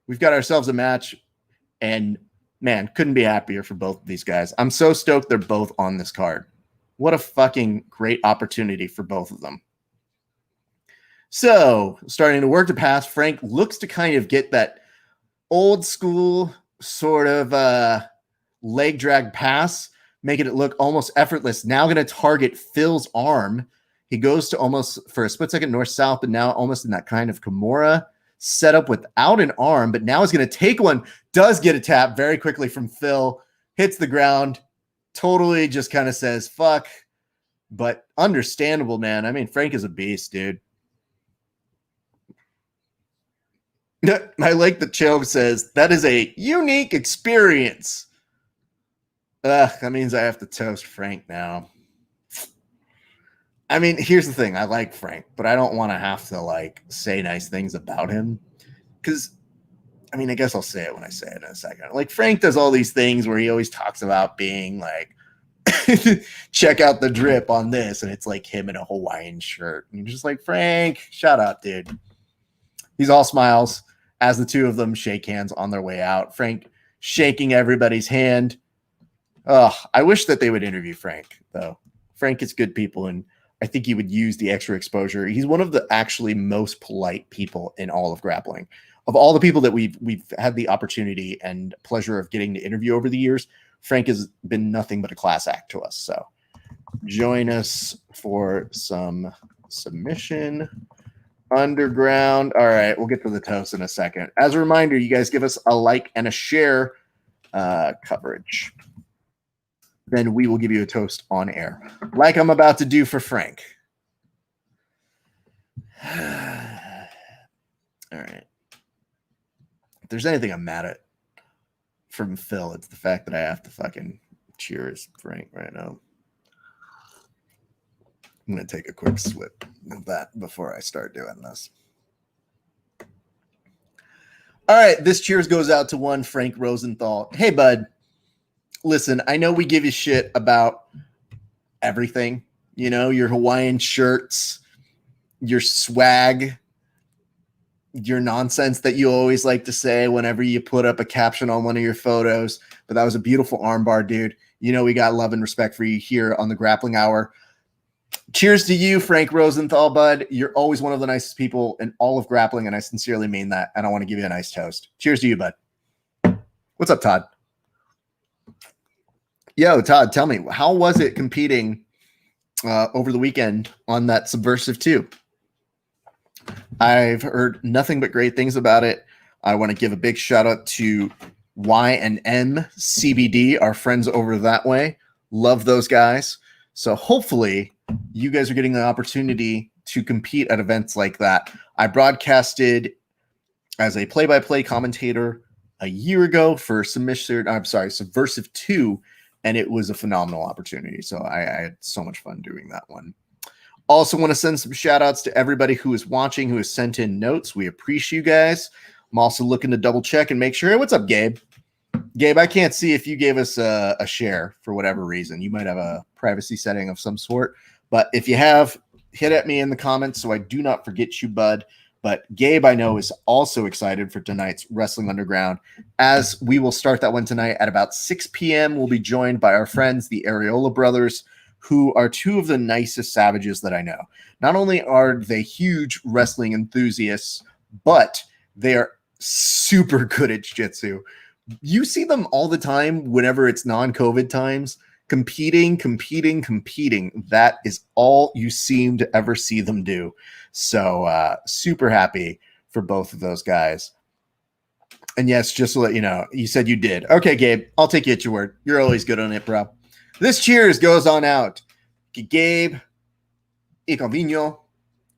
We've got ourselves a match, and man, couldn't be happier for both of these guys. I'm so stoked they're both on this card. What a fucking great opportunity for both of them. So starting to work the pass, Frank looks to kind of get that old school sort of leg drag pass, making it look almost effortless. Now going to target Phil's arm. He goes to almost for a split second north-south, but now almost in that kind of Kimura setup without an arm, but now he's going to take one, does get a tap very quickly from Phil, hits the ground, totally just kind of says, fuck, but understandable, man. I mean, Frank is a beast, dude. I like that Choke says, that is a unique experience. That means I have to toast Frank now. I mean, here's the thing. I like Frank, but I don't want to have to, like, say nice things about him. Because, I mean, I guess I'll say it when I say it in a second. Like, Frank does all these things where he always talks about being, like, check out the drip on this, and it's, like, him in a Hawaiian shirt. And you're just like, Frank, shut up, dude. He's all smiles as the two of them shake hands on their way out. Frank shaking everybody's hand. I wish that they would interview Frank, though. Frank is good people, and I think he would use the extra exposure. He's one of the actually most polite people in all of grappling. Of all the people that we've had the opportunity and pleasure of getting to interview over the years, Frank has been nothing but a class act to us. So join us for some submission Underground. All right, we'll get to the toast in a second. As a reminder, you guys give us a like and a share coverage. Then we will give you a toast on air, like I'm about to do for Frank. All right. If there's anything I'm mad at from Phil, it's the fact that I have to fucking cheers Frank right now. I'm going to take a quick sip of that before I start doing this. All right, this cheers goes out to one Frank Rosenthal. Hey, bud. Listen, I know we give you shit about everything. You know, your Hawaiian shirts, your swag, your nonsense that you always like to say whenever you put up a caption on one of your photos. But that was a beautiful armbar, dude. You know we got love and respect for you here on the Grappling Hour. Cheers to you, Frank Rosenthal, bud. You're always one of the nicest people in all of grappling, and I sincerely mean that. And I want to give you a nice toast. Cheers to you, bud. What's up, Todd? Yo, Todd, tell me, how was it competing over the weekend on that Subversive 2? I've heard nothing but great things about it. I want to give a big shout out to Y&M CBD, our friends over that way. Love those guys. So hopefully you guys are getting the opportunity to compete at events like that. I broadcasted as a play-by-play commentator a year ago for Subversive 2, and it was a phenomenal opportunity. So I had so much fun doing that one. Also want to send some shout outs to everybody who is watching, who has sent in notes. We appreciate you guys. I'm also looking to double check and make sure. Hey, what's up, Gabe? Gabe, I can't see if you gave us a share for whatever reason. You might have a privacy setting of some sort. But if you have, hit at me in the comments so I do not forget you, bud. But Gabe, I know, is also excited for tonight's Wrestling Underground, as we will start that one tonight at about 6 p.m. We'll be joined by our friends, the Areola brothers, who are two of the nicest savages that I know. Not only are they huge wrestling enthusiasts, but they are super good at jiu-jitsu. You see them all the time whenever it's non-COVID times, competing. That is all you seem to ever see them do. So super happy for both of those guys. And yes, just to let you know, you said you did. Okay, Gabe, I'll take you at your word. You're always good on it, bro. This cheers goes on out. Gabe Icovino,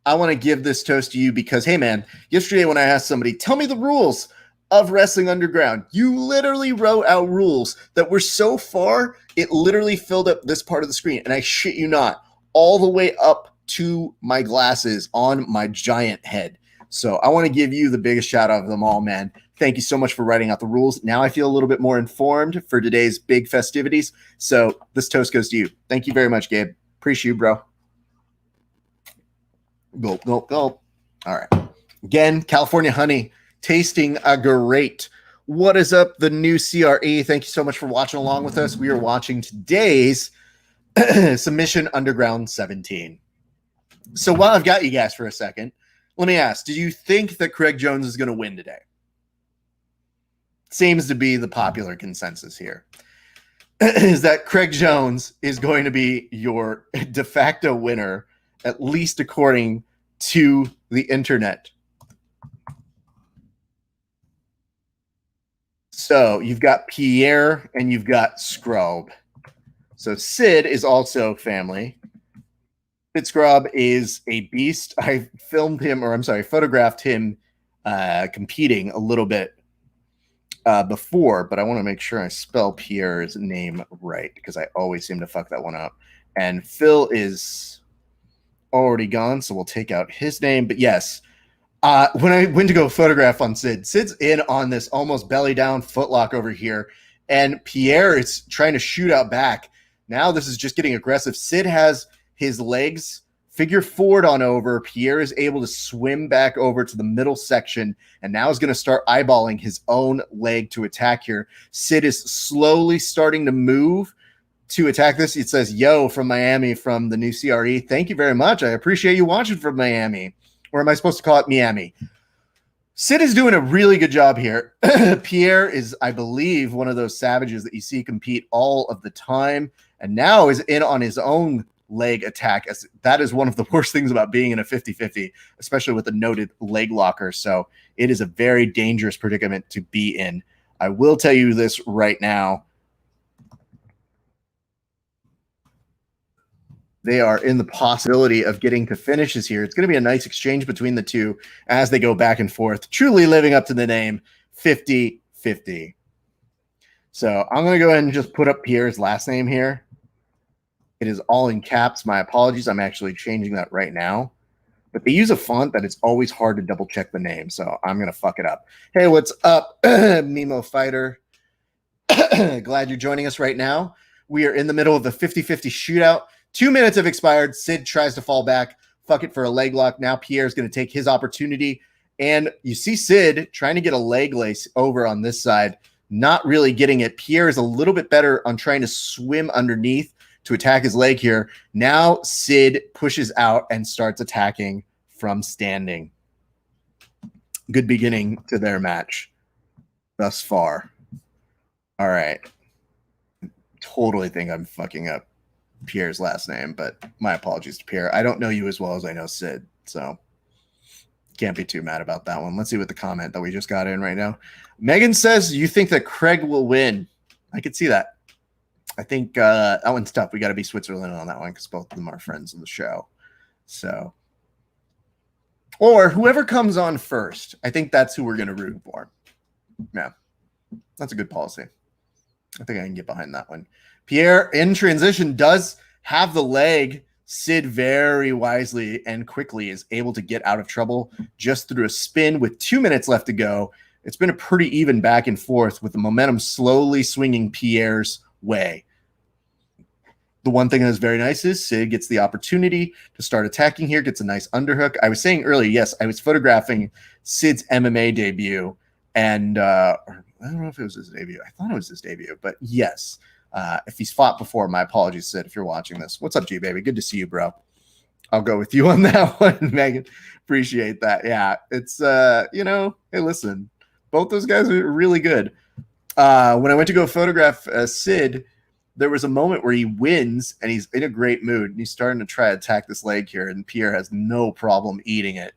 I want to give this toast to you because, hey, man, yesterday when I asked somebody, tell me the rules of Wrestling Underground, you literally wrote out rules that were so far, it literally filled up this part of the screen. And I shit you not, all the way up to my glasses on my giant head. So I want to give you the biggest shout out of them all, man. Thank you so much for writing out the rules. Now I feel a little bit more informed for today's big festivities. So this toast goes to you. Thank you very much, Gabe. Appreciate you, bro. Gulp, gulp, gulp. All right. Again, California honey, tasting a great. What is up, the new CRE? Thank you so much for watching along with us. We are watching today's Submission Underground 17. So while I've got you guys for a second, let me ask, do you think that Craig Jones is going to win today? Seems to be the popular consensus here, is that Craig Jones is going to be your de facto winner, at least according to the internet. So you've got Pierre and you've got Scrub. So Sid is also family. Sid Scrub is a beast. I photographed him competing a little bit before, but I want to make sure I spell Pierre's name right because I always seem to fuck that one up. And Phil is already gone, so we'll take out his name. But yes, when I went to go photograph on Sid, Sid's in on this almost belly down footlock over here, and Pierre is trying to shoot out back. Now this is just getting aggressive. Sid has his legs figure forward on over. Pierre is able to swim back over to the middle section and now is going to start eyeballing his own leg to attack here. Sid is slowly starting to move to attack this. It says, yo, from Miami, from the new CRE. Thank you very much. I appreciate you watching from Miami. Or am I supposed to call it Miami? Sid is doing a really good job here. Pierre is, I believe, one of those savages that you see compete all of the time and now is in on his own leg attack, as that is one of the worst things about being in a 50-50, especially with a noted leg locker. So it is a very dangerous predicament to be in. I will tell you this right now. They are in the possibility of getting to finishes here. It's going to be a nice exchange between the two as they go back and forth, truly living up to the name 50-50. So I'm going to go ahead and just put up Pierre's last name here. It is all in caps. My apologies. I'm actually changing that right now. But they use a font that it's always hard to double check the name, so I'm going to fuck it up. Hey, what's up, Mimo Fighter? Glad you're joining us right now. We are in the middle of the 50-50 shootout. 2 minutes have expired. Sid tries to fall back. Fuck it for a leg lock. Now Pierre's going to take his opportunity. And you see Sid trying to get a leg lace over on this side, not really getting it. Pierre is a little bit better on trying to swim underneath to attack his leg here. Now Sid pushes out and starts attacking from standing. Good beginning to their match thus far. All right. Totally think I'm fucking up Pierre's last name, but my apologies to Pierre. I don't know you as well as I know Sid, so can't be too mad about that one. Let's see what the comment that we just got in right now. Megan says, you think that Craig will win? I could see that. I think that one's tough. We got to be Switzerland on that one because both of them are friends of the show. So, or whoever comes on first, I think that's who we're going to root for. Yeah, that's a good policy. I think I can get behind that one. Pierre in transition does have the leg. Sid very wisely and quickly is able to get out of trouble just through a spin with 2 minutes left to go. It's been a pretty even back and forth with the momentum slowly swinging Pierre's way. The one thing that is very nice is Sid gets the opportunity to start attacking here, gets a nice underhook. I was saying earlier, yes, I was photographing Sid's MMA debut, and I don't know if it was his debut. I thought it was his debut, but yes. If he's fought before, my apologies, Sid, if you're watching this. What's up, G, baby? Good to see you, bro. I'll go with you on that one, Megan. Appreciate that. Yeah, it's, hey, listen, both those guys are really good. When I went to go photograph Sid, there was a moment where he wins, and he's in a great mood, and he's starting to try to attack this leg here, and Pierre has no problem eating it.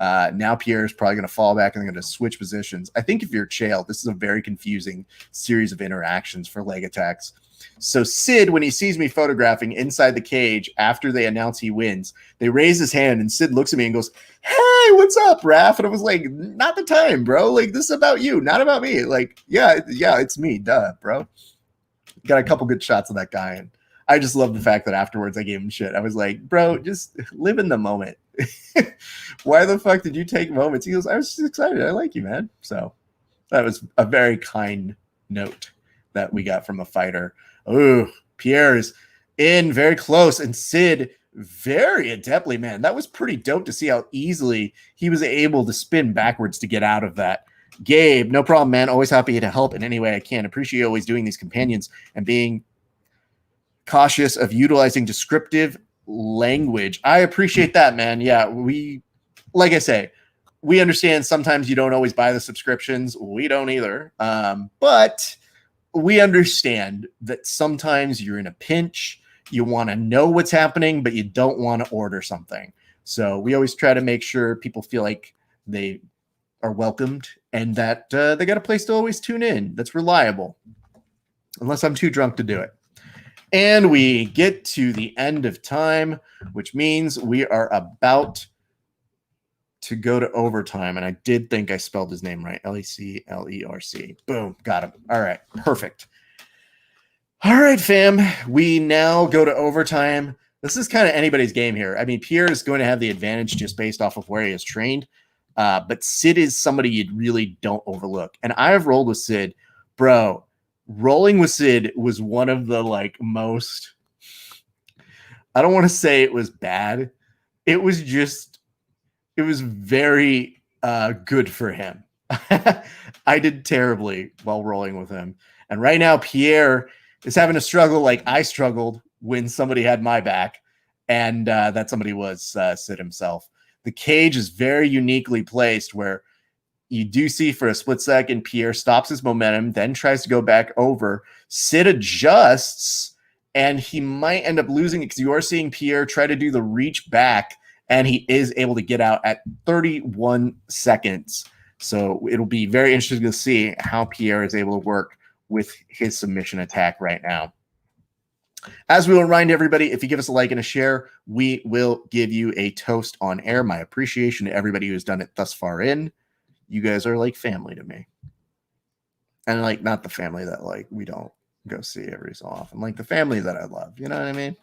Now Pierre is probably going to fall back and they're going to switch positions. I think if you're Chael, this is a very confusing series of interactions for leg attacks. So Sid, when he sees me photographing inside the cage after they announce he wins, they raise his hand and Sid looks at me and goes, "Hey, what's up, Raph?" And I was like, "Not the time, bro. Like, this is about you, not about me." Like, yeah, it's me, duh, bro. Got a couple good shots of that guy, and I just love the fact that afterwards I gave him shit. I was like, "Bro, just live in the moment." Why the fuck did you take moments? He goes, "I was just excited. I like you, man." So that was a very kind note that we got from a fighter. Oh, Pierre's in very close, and Sid very adeptly, man. That was pretty dope to see how easily he was able to spin backwards to get out of that. Gabe, no problem, man. Always happy to help in any way I can. Appreciate you always doing these companions and being cautious of utilizing descriptive language. I appreciate that, man. Yeah, like I say, we understand sometimes you don't always buy the subscriptions. We don't either. But we understand that sometimes you're in a pinch. You want to know what's happening, but you don't want to order something. So we always try to make sure people feel like they are welcomed and that they got a place to always tune in that's reliable, unless I'm too drunk to do it. And we get to the end of time, which means we are about to go to overtime. And I did think I spelled his name right. Leclerc. Boom. Got him. All right. Perfect. All right, fam. We now go to overtime. This is kind of anybody's game here. I mean, Pierre is going to have the advantage just based off of where he is trained. But Sid is somebody you really don't overlook. And I have rolled with Sid. Bro, rolling with Sid was one of the most, I don't want to say it was bad. It was very good for him. I did terribly while rolling with him. And right now, Pierre is having a struggle like I struggled when somebody had my back. And that somebody was Sid himself. The cage is very uniquely placed where you do see for a split second, Pierre stops his momentum, then tries to go back over. Sid adjusts and he might end up losing it because you are seeing Pierre try to do the reach back, and he is able to get out at 31 seconds. So it'll be very interesting to see how Pierre is able to work with his submission attack right now. As we will remind everybody, if you give us a like and a share, we will give you a toast on air. My appreciation to everybody who's done it thus far in. You guys are like family to me. And like not the family that like we don't go see every so often. Like the family that I love. You know what I mean?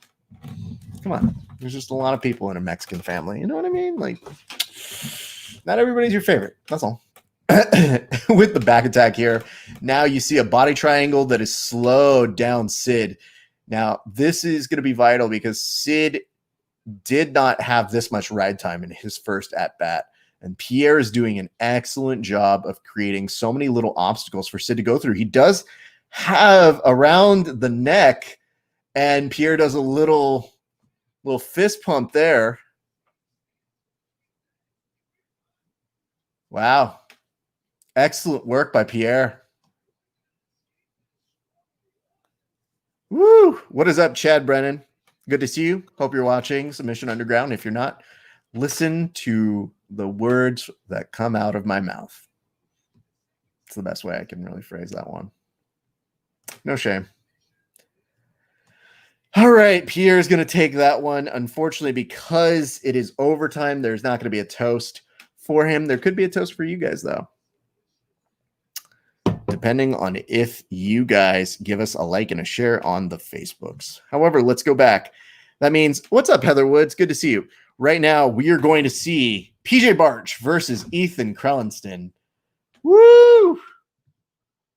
Come on. There's just a lot of people in a Mexican family. You know what I mean? Like not everybody's your favorite. That's all. With the back attack here. Now you see a body triangle that is slowed down Sid. Now, this is going to be vital because Sid did not have this much ride time in his first at-bat. And Pierre is doing an excellent job of creating so many little obstacles for Sid to go through. He does have around the neck, and Pierre does a little fist pump there. Wow. Excellent work by Pierre. Woo! What is up, Chad Brennan? Good to see you. Hope you're watching Submission Underground. If you're not, listen to the words that come out of my mouth. It's the best way I can really phrase that one. No shame. All right, Pierre's going to take that one. Unfortunately, because it is overtime, there's not going to be a toast for him. There could be a toast for you guys, though, depending on if you guys give us a like and a share on the Facebooks. However, let's go back. That means, what's up, Heather Woods? Good to see you. Right now, we are going to see PJ Barch versus Ethan Crownston. Woo!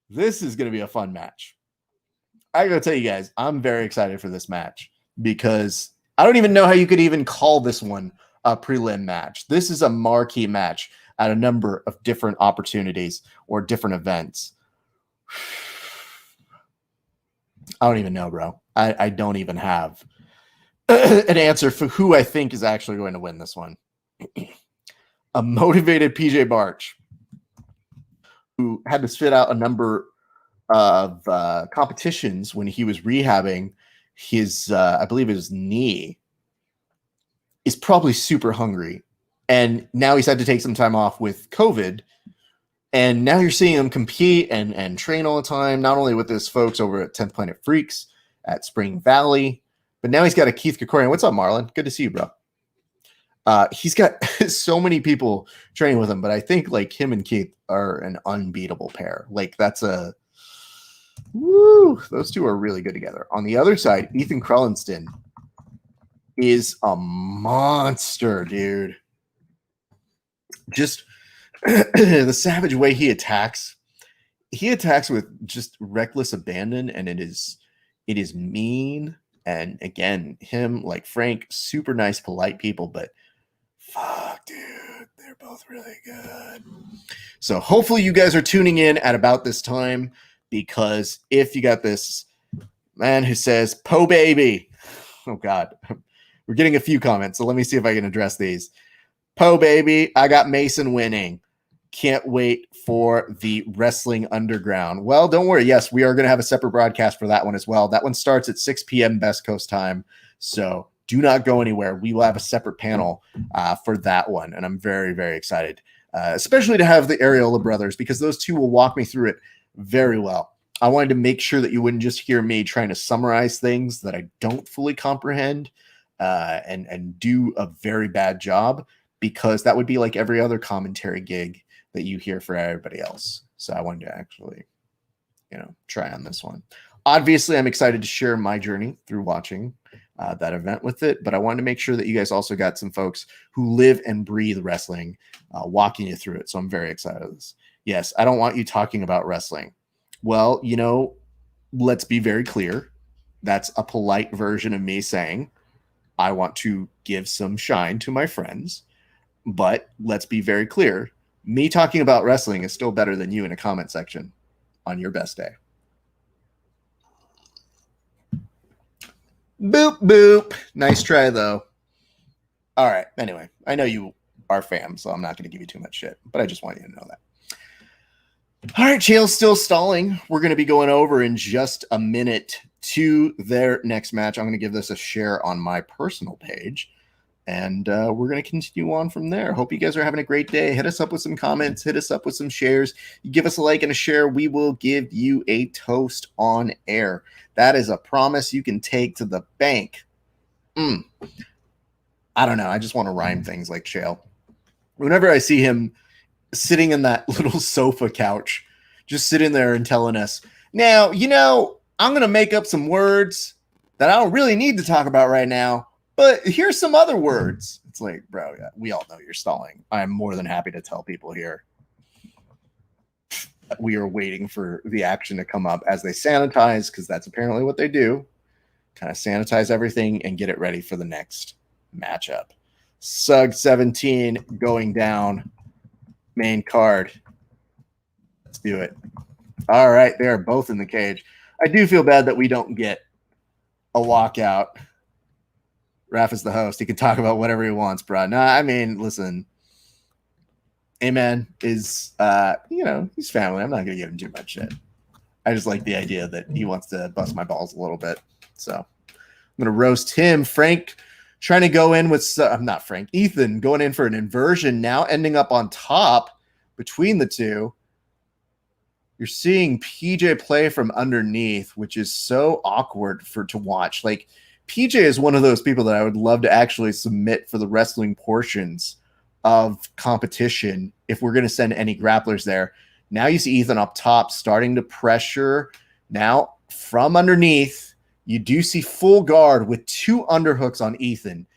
This is going to be a fun match. I got to tell you guys, I'm very excited for this match because I don't even know how you could even call this one a prelim match. This is a marquee match at a number of different opportunities or different events. I don't even know, bro. I don't even have an answer for who I think is actually going to win this one. A motivated PJ Barch, who had to sit out a number of competitions when he was rehabbing his, I believe his knee, is probably super hungry. And now he's had to take some time off with COVID. And now you're seeing him compete and train all the time, not only with his folks over at 10th Planet Freaks at Spring Valley, but now he's got a Keith Kikorian. What's up, Marlon? Good to see you, bro. He's got so many people training with him, but I think like him and Keith are an unbeatable pair. Like that's a woo. Those two are really good together. On the other side, Ethan Crownston is a monster, dude. Just the savage way he attacks with just reckless abandon, and it is mean. And again, him, like Frank, super nice, polite people, but fuck, dude, they're both really good. So hopefully you guys are tuning in at about this time, because if you got this man who says, "Po baby," oh God, we're getting a few comments, so let me see if I can address these. Po baby, I got Mason winning. Can't wait for the Wrestling Underground. Well, don't worry. Yes, we are going to have a separate broadcast for that one as well. That one starts at 6 p.m. Best Coast time. So do not go anywhere. We will have a separate panel for that one. And I'm very, very excited, especially to have the Areola brothers, because those two will walk me through it very well. I wanted to make sure that you wouldn't just hear me trying to summarize things that I don't fully comprehend and do a very bad job, because that would be like every other commentary gig that you hear for everybody else. So I wanted to actually, try on this one. Obviously, I'm excited to share my journey through watching that event with it, but I wanted to make sure that you guys also got some folks who live and breathe wrestling walking you through it. So I'm very excited for this. Yes, I don't want you talking about wrestling. Well, let's be very clear. That's a polite version of me saying I want to give some shine to my friends, but let's be very clear. Me talking about wrestling is still better than you in a comment section on your best day. Boop, boop. Nice try, though. All right. Anyway, I know you are fam, so I'm not going to give you too much shit, but I just want you to know that. All right, Chael's still stalling. We're going to be going over in just a minute to their next match. I'm going to give this a share on my personal page, and we're going to continue on from there. Hope you guys are having a great day. Hit us up with some comments. Hit us up with some shares. You give us a like and a share, we will give you a toast on air. That is a promise you can take to the bank. I don't know. I just want to rhyme things like Chael. Whenever I see him sitting in that little sofa couch, just sitting there and telling us, now, I'm going to make up some words that I don't really need to talk about right now, but here's some other words. It's like, bro, yeah, we all know you're stalling. I'm more than happy to tell people here. We are waiting for the action to come up as they sanitize, because that's apparently what they do. Kind of sanitize everything and get it ready for the next matchup. SUG 17 going down. Main card. Let's do it. All right, they are both in the cage. I do feel bad that we don't get a walkout. Raph is the host. He can talk about whatever he wants, bro. No, I mean, listen. Amen is, he's family. I'm not going to give him too much shit. I just like the idea that he wants to bust my balls a little bit. So I'm going to roast him. Frank trying to go in with, not Frank, Ethan going in for an inversion now, ending up on top between the two. You're seeing PJ play from underneath, which is so awkward to watch. Like, PJ is one of those people that I would love to actually submit for the wrestling portions of competition if we're going to send any grapplers there. Now you see Ethan up top starting to pressure. Now from underneath, you do see full guard with 2 underhooks on Ethan.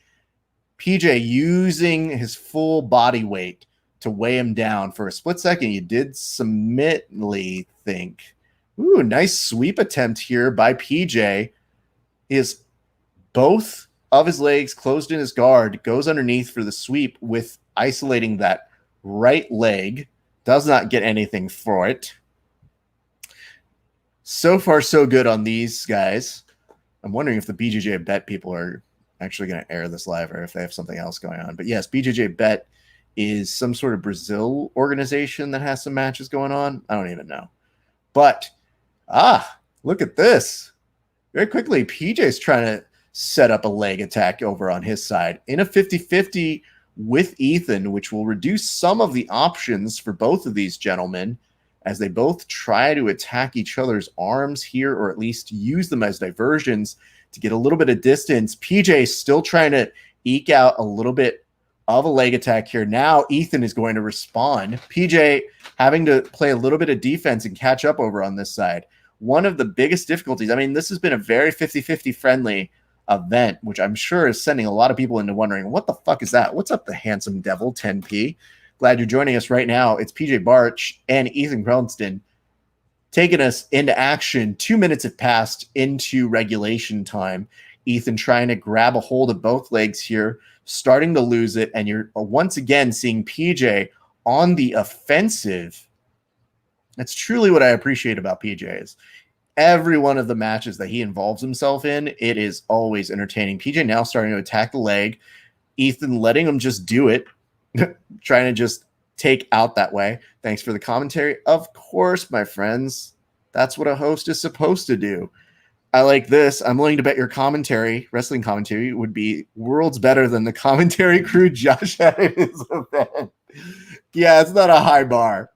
PJ using his full body weight to weigh him down. For a split second, you did submitly think. Ooh, nice sweep attempt here by PJ. He has both of his legs closed in his guard, goes underneath for the sweep with isolating that right leg. Does not get anything for it. So far, so good on these guys. I'm wondering if the BJJ Bet people are actually going to air this live or if they have something else going on. But yes, BJJ Bet is some sort of Brazil organization that has some matches going on. I don't even know. But, look at this. Very quickly, PJ's trying to set up a leg attack over on his side in a 50-50 with Ethan, which will reduce some of the options for both of these gentlemen as they both try to attack each other's arms here, or at least use them as diversions to get a little bit of distance. PJ still trying to eke out a little bit of a leg attack here. Now Ethan is going to respond. PJ having to play a little bit of defense and catch up over on this side. One of the biggest difficulties, I mean, this has been a very 50-50 friendly event, which I'm sure is sending a lot of people into wondering, what the fuck is that? What's up, the handsome devil, 10P? Glad you're joining us right now. It's PJ Barch and Ethan Crownston taking us into action. 2 minutes have passed into regulation time. Ethan trying to grab a hold of both legs here, starting to lose it, and you're once again seeing PJ on the offensive. That's truly what I appreciate about PJ is every one of the matches that he involves himself in, it is always entertaining. PJ now starting to attack the leg. Ethan letting him just do it, trying to just take out that way. Thanks for the commentary. Of course, my friends. That's what a host is supposed to do. I like this. I'm willing to bet your commentary, wrestling commentary, would be worlds better than the commentary crew Josh had at his event. Yeah, it's not a high bar.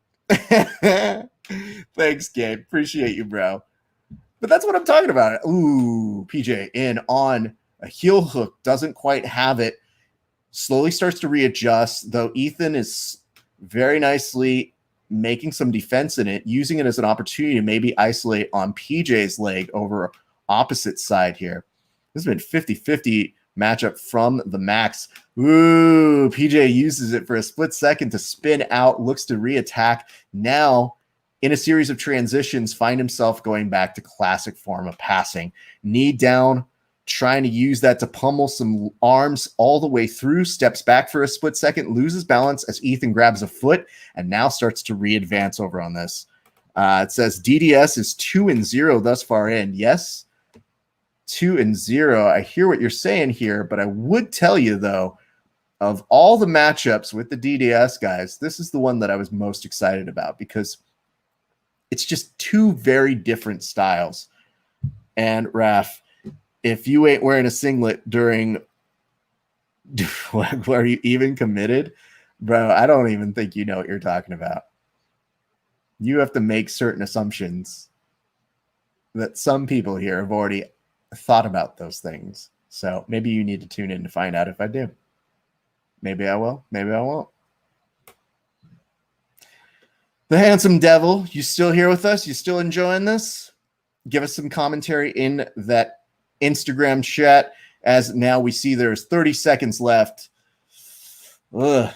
Thanks, Gabe. Appreciate you, bro. But that's what I'm talking about. Ooh, PJ in on a heel hook. Doesn't quite have it. Slowly starts to readjust, though Ethan is very nicely making some defense in it, using it as an opportunity to maybe isolate on PJ's leg over opposite side here. This has been 50-50 matchup from the max. Ooh, PJ uses it for a split second to spin out, looks to reattack. Now, in a series of transitions, find himself going back to classic form of passing. Knee down, trying to use that to pummel some arms all the way through, steps back for a split second, loses balance as Ethan grabs a foot, and now starts to re-advance over on this. It says DDS is 2-0 thus far in. Yes, 2-0. I hear what you're saying here, but I would tell you, though, of all the matchups with the DDS guys, this is the one that I was most excited about because It's just two very different styles. And Raph, if you ain't wearing a singlet during, are you even committed? Bro, I don't even think you know what you're talking about. You have to make certain assumptions that some people here have already thought about those things. So maybe you need to tune in to find out if I do. Maybe I will. Maybe I won't. The handsome devil, you still here with us? You still enjoying this? Give us some commentary in that Instagram chat, as now we see there's 30 seconds left. Ugh.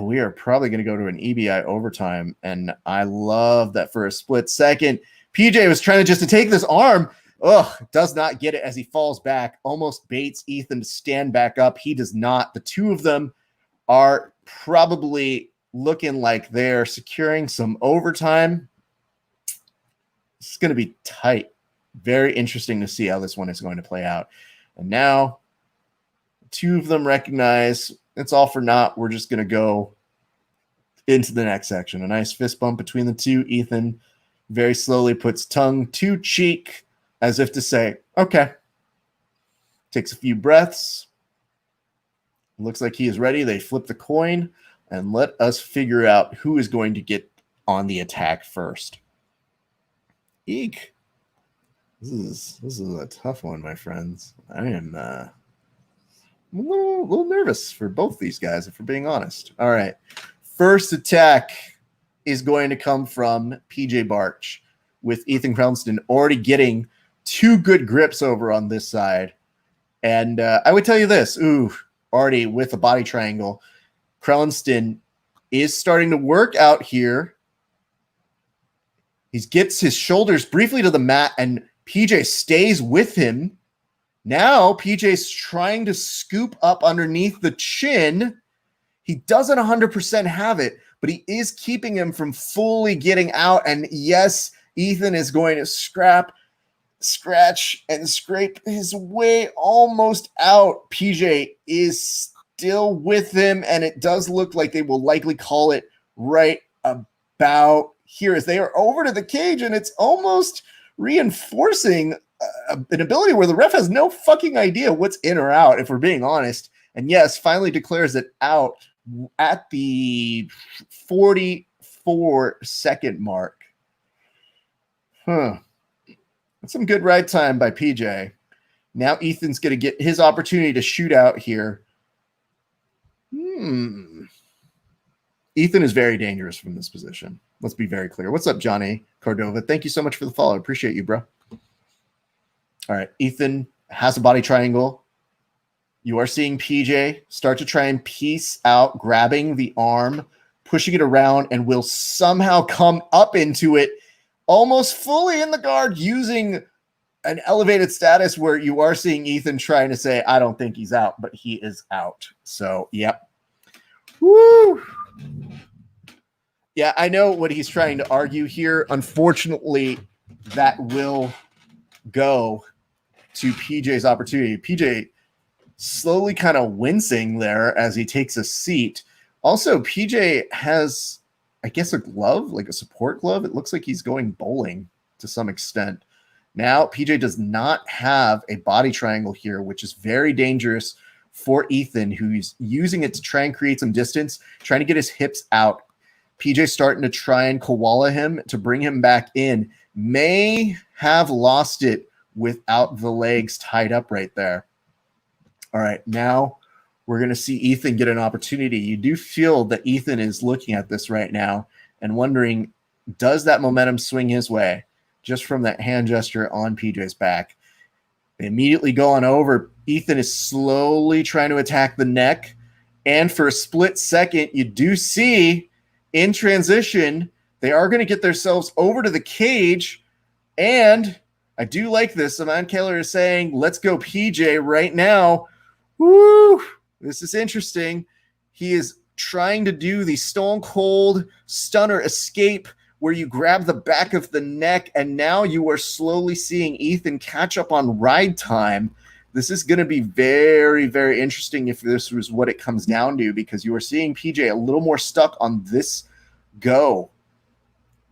We are probably going to go to an Ebi overtime, and I love that for a split second. PJ was trying to take this arm. Does not get it as he falls back. Almost baits Ethan to stand back up. He does not. The two of them are probably looking like they're securing some overtime. This is going to be tight. Very interesting to see how this one is going to play out. And now, two of them recognize it's all for naught. We're just going to go into the next section. A nice fist bump between the two. Ethan very slowly puts tongue to cheek as if to say, okay. Takes a few breaths. Looks like he is ready. They flip the coin and let us figure out who is going to get on the attack first. Eek. This is a tough one, my friends. I am a little nervous for both these guys, if we're being honest. All right. First attack is going to come from PJ Barch, with Ethan Crownston already getting two good grips over on this side. And I would tell you this. Already with a body triangle. Crellenstein is starting to work out here. He gets his shoulders briefly to the mat, and PJ stays with him. Now PJ's trying to scoop up underneath the chin. He doesn't 100% have it, but he is keeping him from fully getting out. And yes, Ethan is going to scratch and scrape his way almost out. PJ is still with him, and it does look like they will likely call it right about here as they are over to the cage, and it's almost reinforcing an ability where the ref has no fucking idea what's in or out, if we're being honest. And yes, finally declares it out at the 44-second mark. That's some good ride time by PJ. Now Ethan's going to get his opportunity to shoot out here. Ethan is very dangerous from this position. Let's be very clear. What's up, Johnny Cordova? Thank you so much for the follow. I appreciate you, bro. All right. Ethan has a body triangle. You are seeing PJ start to try and piece out, grabbing the arm, pushing it around, and will somehow come up into it almost fully in the guard, using an elevated status where you are seeing Ethan trying to say, I don't think he's out, but he is out. So, yep. Woo! Yeah, I know what he's trying to argue here. Unfortunately, that will go to PJ's opportunity. PJ slowly kind of wincing there as he takes a seat. Also, PJ has, I guess, a glove, like a support glove. It looks like he's going bowling to some extent. Now, PJ does not have a body triangle here, which is very dangerous for Ethan, who's using it to try and create some distance, trying to get his hips out. PJ starting to try and koala him to bring him back in. May have lost it without the legs tied up right there. All right, now we're going to see Ethan get an opportunity. You do feel that Ethan is looking at this right now and wondering, does that momentum swing his way just from that hand gesture on PJ's back? They immediately go on over. Ethan is slowly trying to attack the neck. And for a split second, you do see in transition, they are going to get themselves over to the cage. And I do like this. Saman Keller is saying, let's go PJ right now. Woo! This is interesting. He is trying to do the stone cold stunner escape where you grab the back of the neck, and now you are slowly seeing Ethan catch up on ride time. This is going to be very, very interesting if this was what it comes down to, because you are seeing PJ a little more stuck on this go.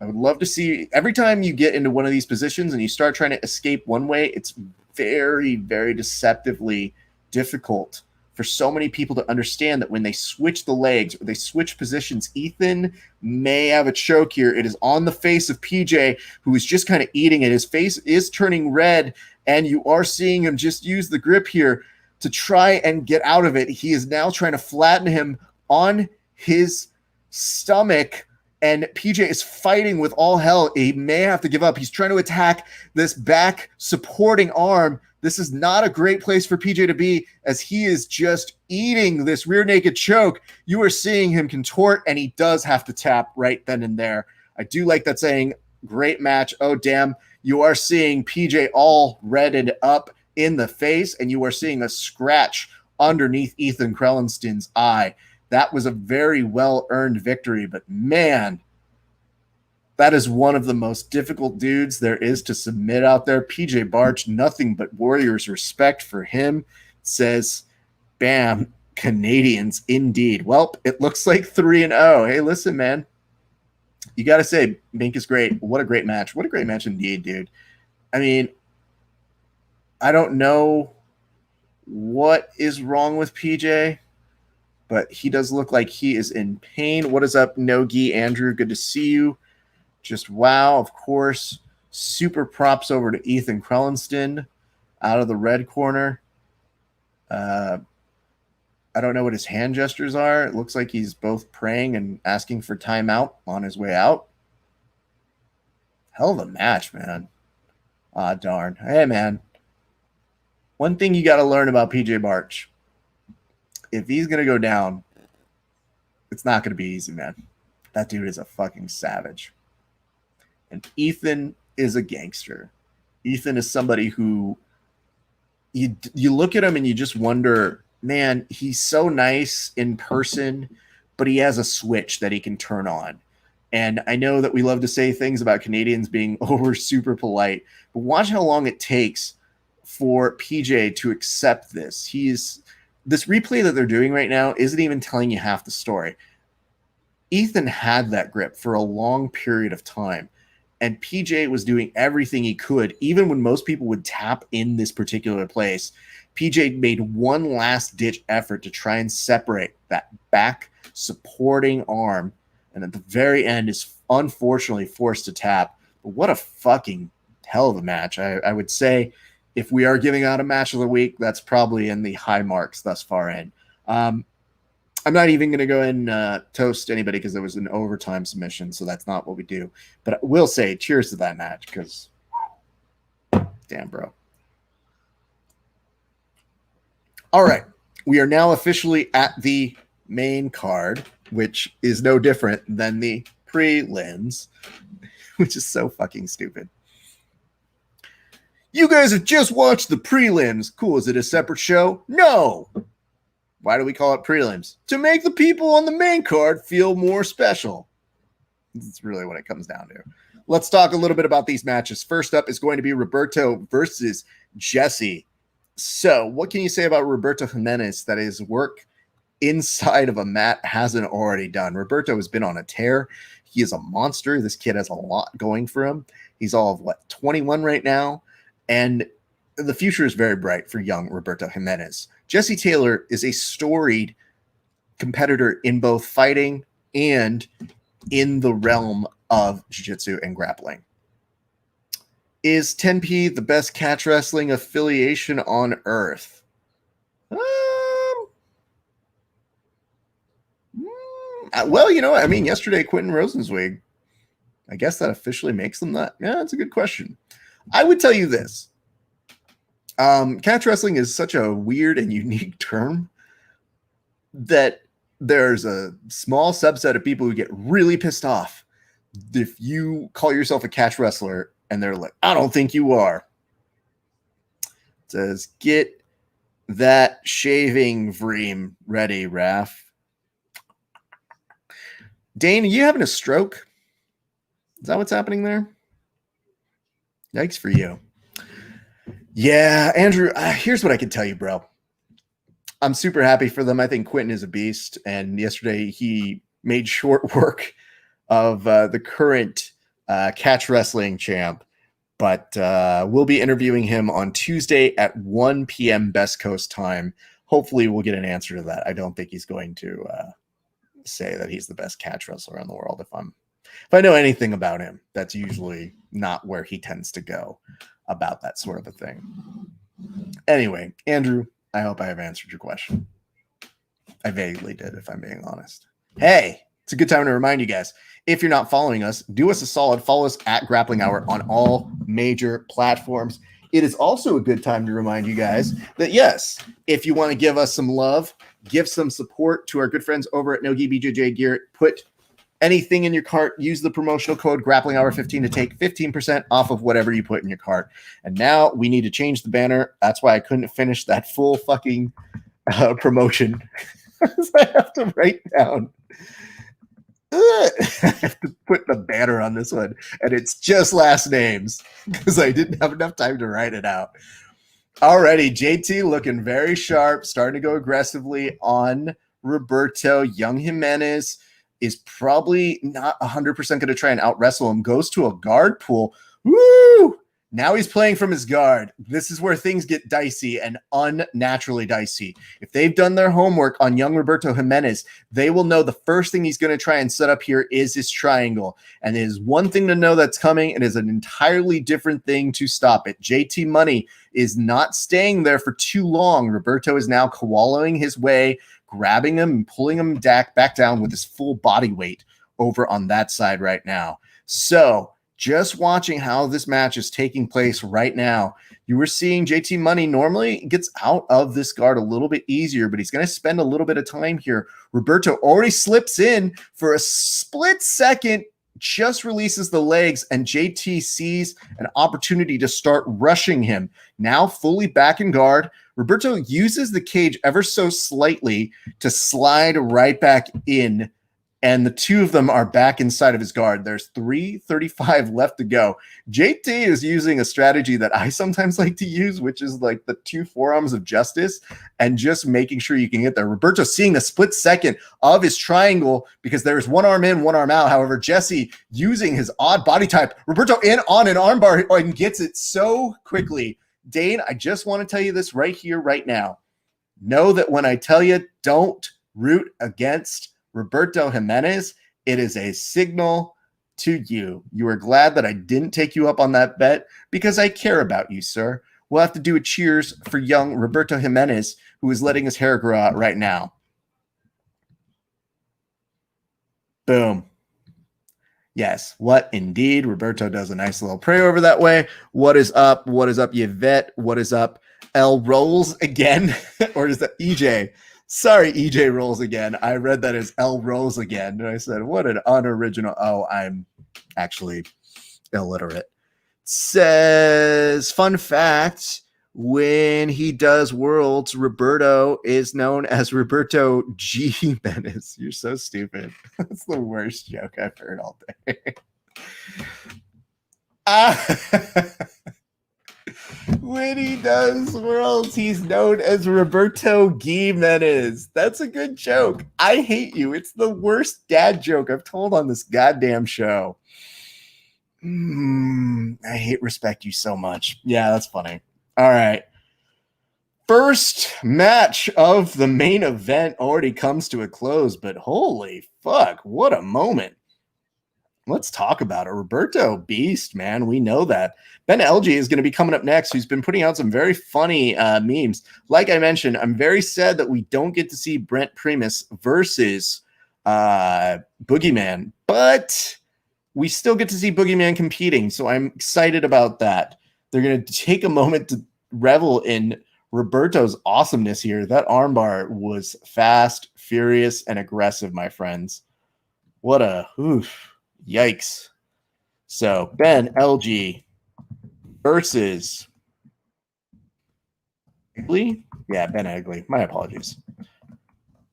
I would love to see every time you get into one of these positions and you start trying to escape one way, it's very, very deceptively difficult for so many people to understand that when they switch the legs or they switch positions, Ethan may have a choke here. It is on the face of PJ, who is just kind of eating it. His face is turning red, and you are seeing him just use the grip here to try and get out of it. He is now trying to flatten him on his stomach, and PJ is fighting with all hell. He may have to give up. He's trying to attack this back supporting arm. This is not a great place for PJ to be, as he is just eating this rear naked choke. You are seeing him contort, and he does have to tap right then and there. I do like that saying, great match. Oh, damn. You are seeing PJ all redded up in the face, and you are seeing a scratch underneath Ethan Crellenstein's eye. That was a very well-earned victory, but man, that is one of the most difficult dudes there is to submit out there. PJ Barch, nothing but Warriors respect for him, says, bam, Canadians indeed. Well, it looks like 3-0. Hey, listen, man, you got to say, Mink is great. What a great match. What a great match indeed, dude. I mean, I don't know what is wrong with PJ, but he does look like he is in pain. What is up, Nogi Andrew? Good to see you. Just wow, of course. Super props over to Ethan Crownston out of the red corner. I don't know what his hand gestures are. It looks like he's both praying and asking for timeout on his way out. Hell of a match, man. Ah, darn. Hey, man. One thing you got to learn about PJ Barch. If he's going to go down, it's not going to be easy, man. That dude is a fucking savage. And Ethan is a gangster. Ethan is somebody who you look at him and you just wonder, man, he's so nice in person, but he has a switch that he can turn on. And I know that we love to say things about Canadians being over super polite, but watch how long it takes for PJ to accept this. This replay that they're doing right now isn't even telling you half the story. Ethan had that grip for a long period of time, and PJ was doing everything he could. Even when most people would tap in this particular place, PJ made one last ditch effort to try and separate that back supporting arm, and at the very end is unfortunately forced to tap. But what a fucking hell of a match. I would say, if we are giving out a match of the week, that's probably in the high marks thus far in. I'm not even going to go and toast anybody because there was an overtime submission, so that's not what we do. But I will say cheers to that match because, damn, bro. All right. We are now officially at the main card, which is no different than the prelims, which is so fucking stupid. You guys have just watched the prelims. Cool. Is it a separate show? No. Why do we call it prelims? To make the people on the main card feel more special. That's really what it comes down to. Let's talk a little bit about these matches. First up is going to be Roberto versus Jesse. So what can you say about Roberto Jimenez that his work inside of a mat hasn't already done? Roberto has been on a tear. He is a monster. This kid has a lot going for him. He's all of 21 right now. And the future is very bright for young Roberto Jimenez. Jesse Taylor is a storied competitor in both fighting and in the realm of jiu-jitsu and grappling. Is 10P the best catch wrestling affiliation on earth? Well, yesterday Quentin Rosenzweig, I guess that officially makes them that. Yeah, that's a good question. I would tell you this. Catch wrestling is such a weird and unique term that there's a small subset of people who get really pissed off if you call yourself a catch wrestler and they're like, I don't think you are. It says, get that shaving vreem ready, Raph. Dane, are you having a stroke? Is that what's happening there? Yikes for you. Yeah, Andrew, here's what I can tell you, bro. I'm super happy for them. I think Quentin is a beast. And yesterday he made short work of the current catch wrestling champ. But we'll be interviewing him on Tuesday at 1 p.m. Best Coast time. Hopefully we'll get an answer to that. I don't think he's going to say that he's the best catch wrestler in the world. If I know anything about him, that's usually not where he tends to go about that sort of a thing. Anyway, Andrew, I hope I have answered your question. I vaguely did, if I'm being honest. Hey, it's a good time to remind you guys, if you're not following us, do us a solid. Follow us at Grappling Hour on all major platforms. It is also a good time to remind you guys that, yes, if you want to give us some love, give some support to our good friends over at Nogi BJJ Gear, put anything in your cart, use the promotional code GRAPPLINGHOUR15 to take 15% off of whatever you put in your cart. And now we need to change the banner. That's why I couldn't finish that full fucking promotion. I have to write down. I have to put the banner on this one, and it's just last names because I didn't have enough time to write it out. Alrighty, JT looking very sharp, starting to go aggressively on Roberto. Young Jimenez is probably not 100% going to try and out-wrestle him. Goes to a guard pull. Woo! Now he's playing from his guard. This is where things get dicey and unnaturally dicey. If they've done their homework on young Roberto Jimenez, they will know the first thing he's going to try and set up here is his triangle. And it is one thing to know that's coming. It is an entirely different thing to stop it. JT Money is not staying there for too long. Roberto is now koalaing his way, grabbing him and pulling him back down with his full body weight over on that side right now. So just watching how this match is taking place right now, you were seeing JT Money normally gets out of this guard a little bit easier, but he's going to spend a little bit of time here. Roberto already slips in for a split second, just releases the legs, and JT sees an opportunity to start rushing him. Now fully back in guard, Roberto uses the cage ever so slightly to slide right back in, and the two of them are back inside of his guard. There's 3:35 left to go. JT is using a strategy that I sometimes like to use, which is like the two forearms of justice and just making sure you can get there. Roberto seeing a split second of his triangle because there's one arm in, one arm out. However, Jesse using his odd body type. Roberto in on an armbar and gets it so quickly. Dane, I just want to tell you this right here, right now. Know that when I tell you don't root against Roberto Jimenez, it is a signal to you. You are glad that I didn't take you up on that bet because I care about you, sir. We'll have to do a cheers for young Roberto Jimenez, who is letting his hair grow out right now. Boom. Yes, what indeed. Roberto does a nice little prayer over that way. What is up? What is up, Yvette? What is up? L rolls again? Or is that EJ? Sorry, EJ rolls again. I read that as L rolls again. And I said, what an unoriginal. Oh, I'm actually illiterate. Says, fun fact, when he does Worlds, Roberto is known as Roberto G. Menace. You're so stupid. That's the worst joke I've heard all day. When he does Worlds, he's known as Roberto Gimenez. That's a good joke. I hate you. It's the worst dad joke I've told on this goddamn show. I hate respect you so much. Yeah, that's funny. All right. First match of the main event already comes to a close, but holy fuck, what a moment. Let's talk about it. Roberto, beast, man. We know that. Ben LG is going to be coming up next, who's been putting out some very funny memes. Like I mentioned, I'm very sad that we don't get to see Brent Primus versus Boogeyman, but we still get to see Boogeyman competing, so I'm excited about that. They're going to take a moment to revel in Roberto's awesomeness here. That armbar was fast, furious, and aggressive, my friends. What a oof. Yikes. So Ben LG versus Eggly. Yeah, Ben Eggly. My apologies.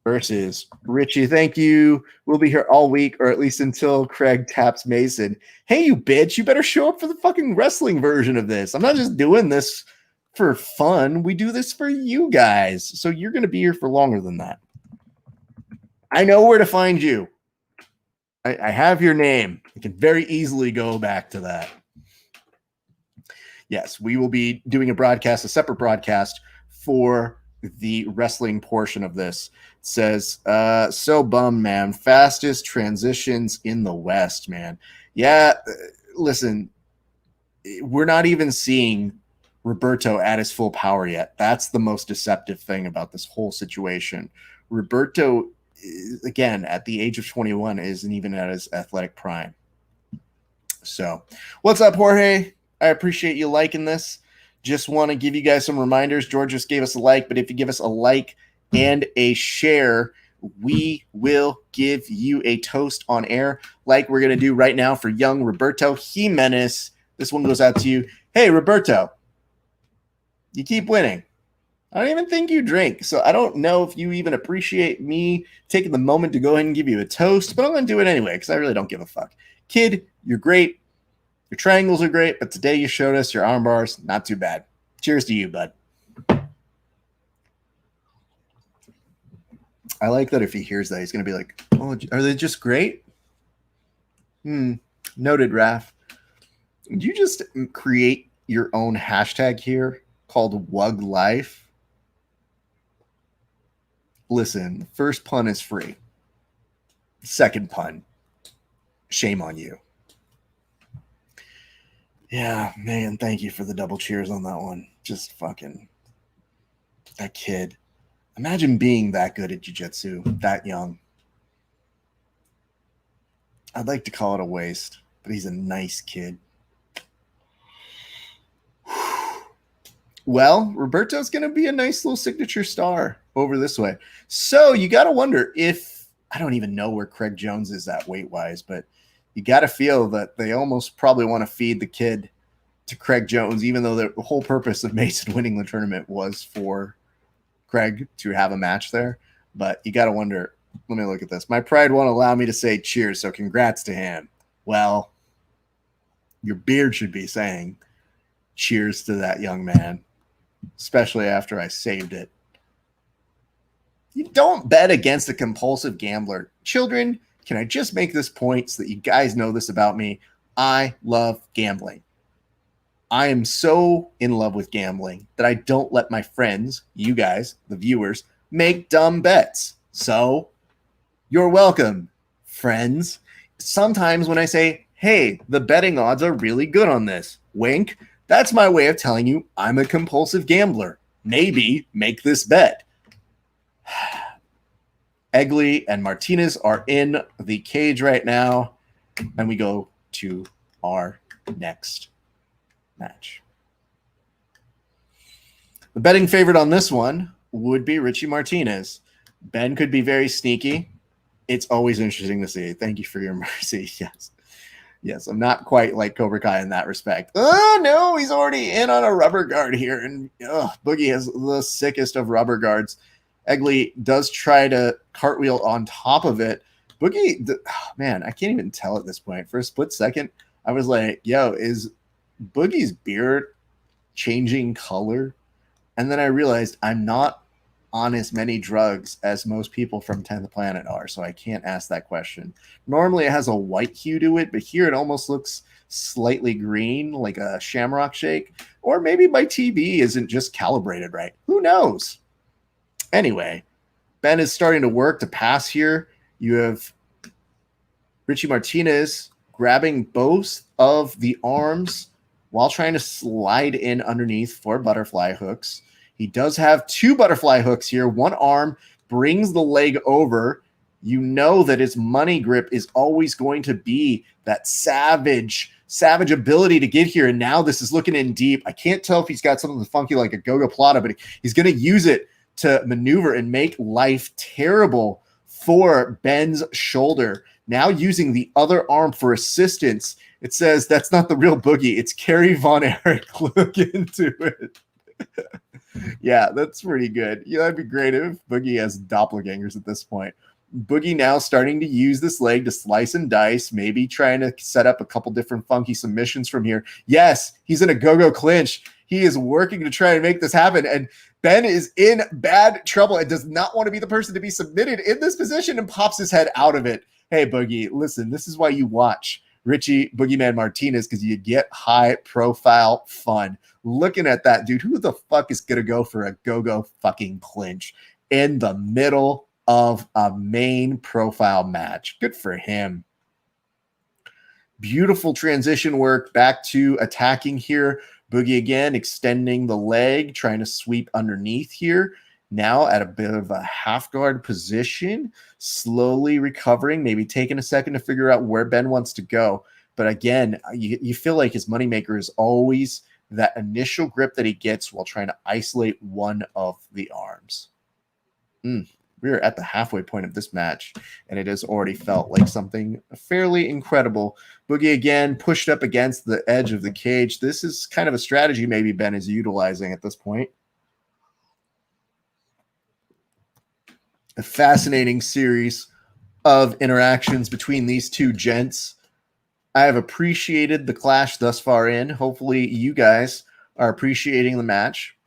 Versus Richie. Thank you. We'll be here all week, or at least until Craig taps Mason. Hey, you bitch. You better show up for the fucking wrestling version of this. I'm not just doing this for fun. We do this for you guys. So you're going to be here for longer than that. I know where to find you. I have your name. I can very easily go back to that. Yes, we will be doing a separate broadcast for the wrestling portion of this. It says, so bummed, man. Fastest transitions in the West, man. Yeah, listen, we're not even seeing Roberto at his full power yet. That's the most deceptive thing about this whole situation. Roberto, again, at the age of 21, isn't even at his athletic prime. So, what's up, Jorge? I appreciate you liking this. Just want to give you guys some reminders. George just gave us a like, but if you give us a like and a share, we will give you a toast on air like we're going to do right now for young Roberto Jimenez. This one goes out to you. Hey, Roberto, you keep winning. I don't even think you drink, so I don't know if you even appreciate me taking the moment to go ahead and give you a toast, but I'm going to do it anyway because I really don't give a fuck. Kid, you're great. Your triangles are great, but today you showed us your arm bars. Not too bad. Cheers to you, bud. I like that if he hears that, he's going to be like, oh, are they just great? Noted, Raph. Did you just create your own hashtag here called Wug Life? Listen, first pun is free. Second pun, shame on you. Yeah, man, thank you for the double cheers on that one. Just fucking that kid. Imagine being that good at jiu-jitsu, that young. I'd like to call it a waste, but he's a nice kid. Well, Roberto's going to be a nice little signature star over this way. So you got to wonder if, I don't even know where Craig Jones is at weight-wise, but you got to feel that they almost probably want to feed the kid to Craig Jones, even though the whole purpose of Mason winning the tournament was for Craig to have a match there. But you got to wonder, let me look at this. My pride won't allow me to say cheers, so congrats to him. Well, your beard should be saying cheers to that young man, especially after I saved it. You don't bet against a compulsive gambler. Children, can I just make this point so that you guys know this about me? I love gambling. I am so in love with gambling that I don't let my friends, you guys, the viewers, make dumb bets. So, you're welcome, friends. Sometimes when I say, hey, the betting odds are really good on this, wink, that's my way of telling you I'm a compulsive gambler. Maybe make this bet. Egley and Martinez are in the cage right now, and we go to our next match. The betting favorite on this one would be Richie Martinez. Ben could be very sneaky. It's always interesting to see. Thank you for your mercy. Yes, I'm not quite like Cobra Kai in that respect. Oh, no, he's already in on a rubber guard here, and Boogie has the sickest of rubber guards. Egley does try to cartwheel on top of it. Boogie, man, I can't even tell at this point. For a split second, I was like, yo, is Boogie's beard changing color? And then I realized I'm not on as many drugs as most people from 10th Planet are, so I can't ask that question. Normally it has a white hue to it, but here it almost looks slightly green, like a shamrock shake. Or maybe my TV isn't just calibrated right. Who knows? Anyway, Ben is starting to work to pass here. You have Richie Martinez grabbing both of the arms while trying to slide in underneath for butterfly hooks. He does have two butterfly hooks here. One arm brings the leg over. You know that his money grip is always going to be that savage ability to get here. And now this is looking in deep. I can't tell if he's got something funky like a Gogo Plata, but he's going to use it to maneuver and make life terrible for Ben's shoulder. Now using the other arm for assistance. It says that's not the real Boogie. It's Kerry Von Erich. Look into it. Yeah, that's pretty good. Yeah, that'd be great if Boogie has doppelgangers at this point. Boogie now starting to use this leg to slice and dice, maybe trying to set up a couple different funky submissions from here. Yes, he's in a go-go clinch. He is working to try and make this happen, and Ben is in bad trouble and does not want to be the person to be submitted in this position and pops his head out of it. Hey, Boogie, listen, this is why you watch Richie Boogeyman Martinez, because you get high profile fun. Looking at that, dude, who the fuck is going to go for a go-go fucking clinch in the middle of a main profile match? Good for him. Beautiful transition work back to attacking here. Boogie again, extending the leg, trying to sweep underneath here. Now at a bit of a half guard position, slowly recovering, maybe taking a second to figure out where Ben wants to go. But again, you feel like his moneymaker is always that initial grip that he gets while trying to isolate one of the arms. We are at the halfway point of this match, and it has already felt like something fairly incredible. Boogie again pushed up against the edge of the cage. This is kind of a strategy maybe Ben is utilizing at this point. A fascinating series of interactions between these two gents. I have appreciated the clash thus far in. Hopefully you guys are appreciating the match.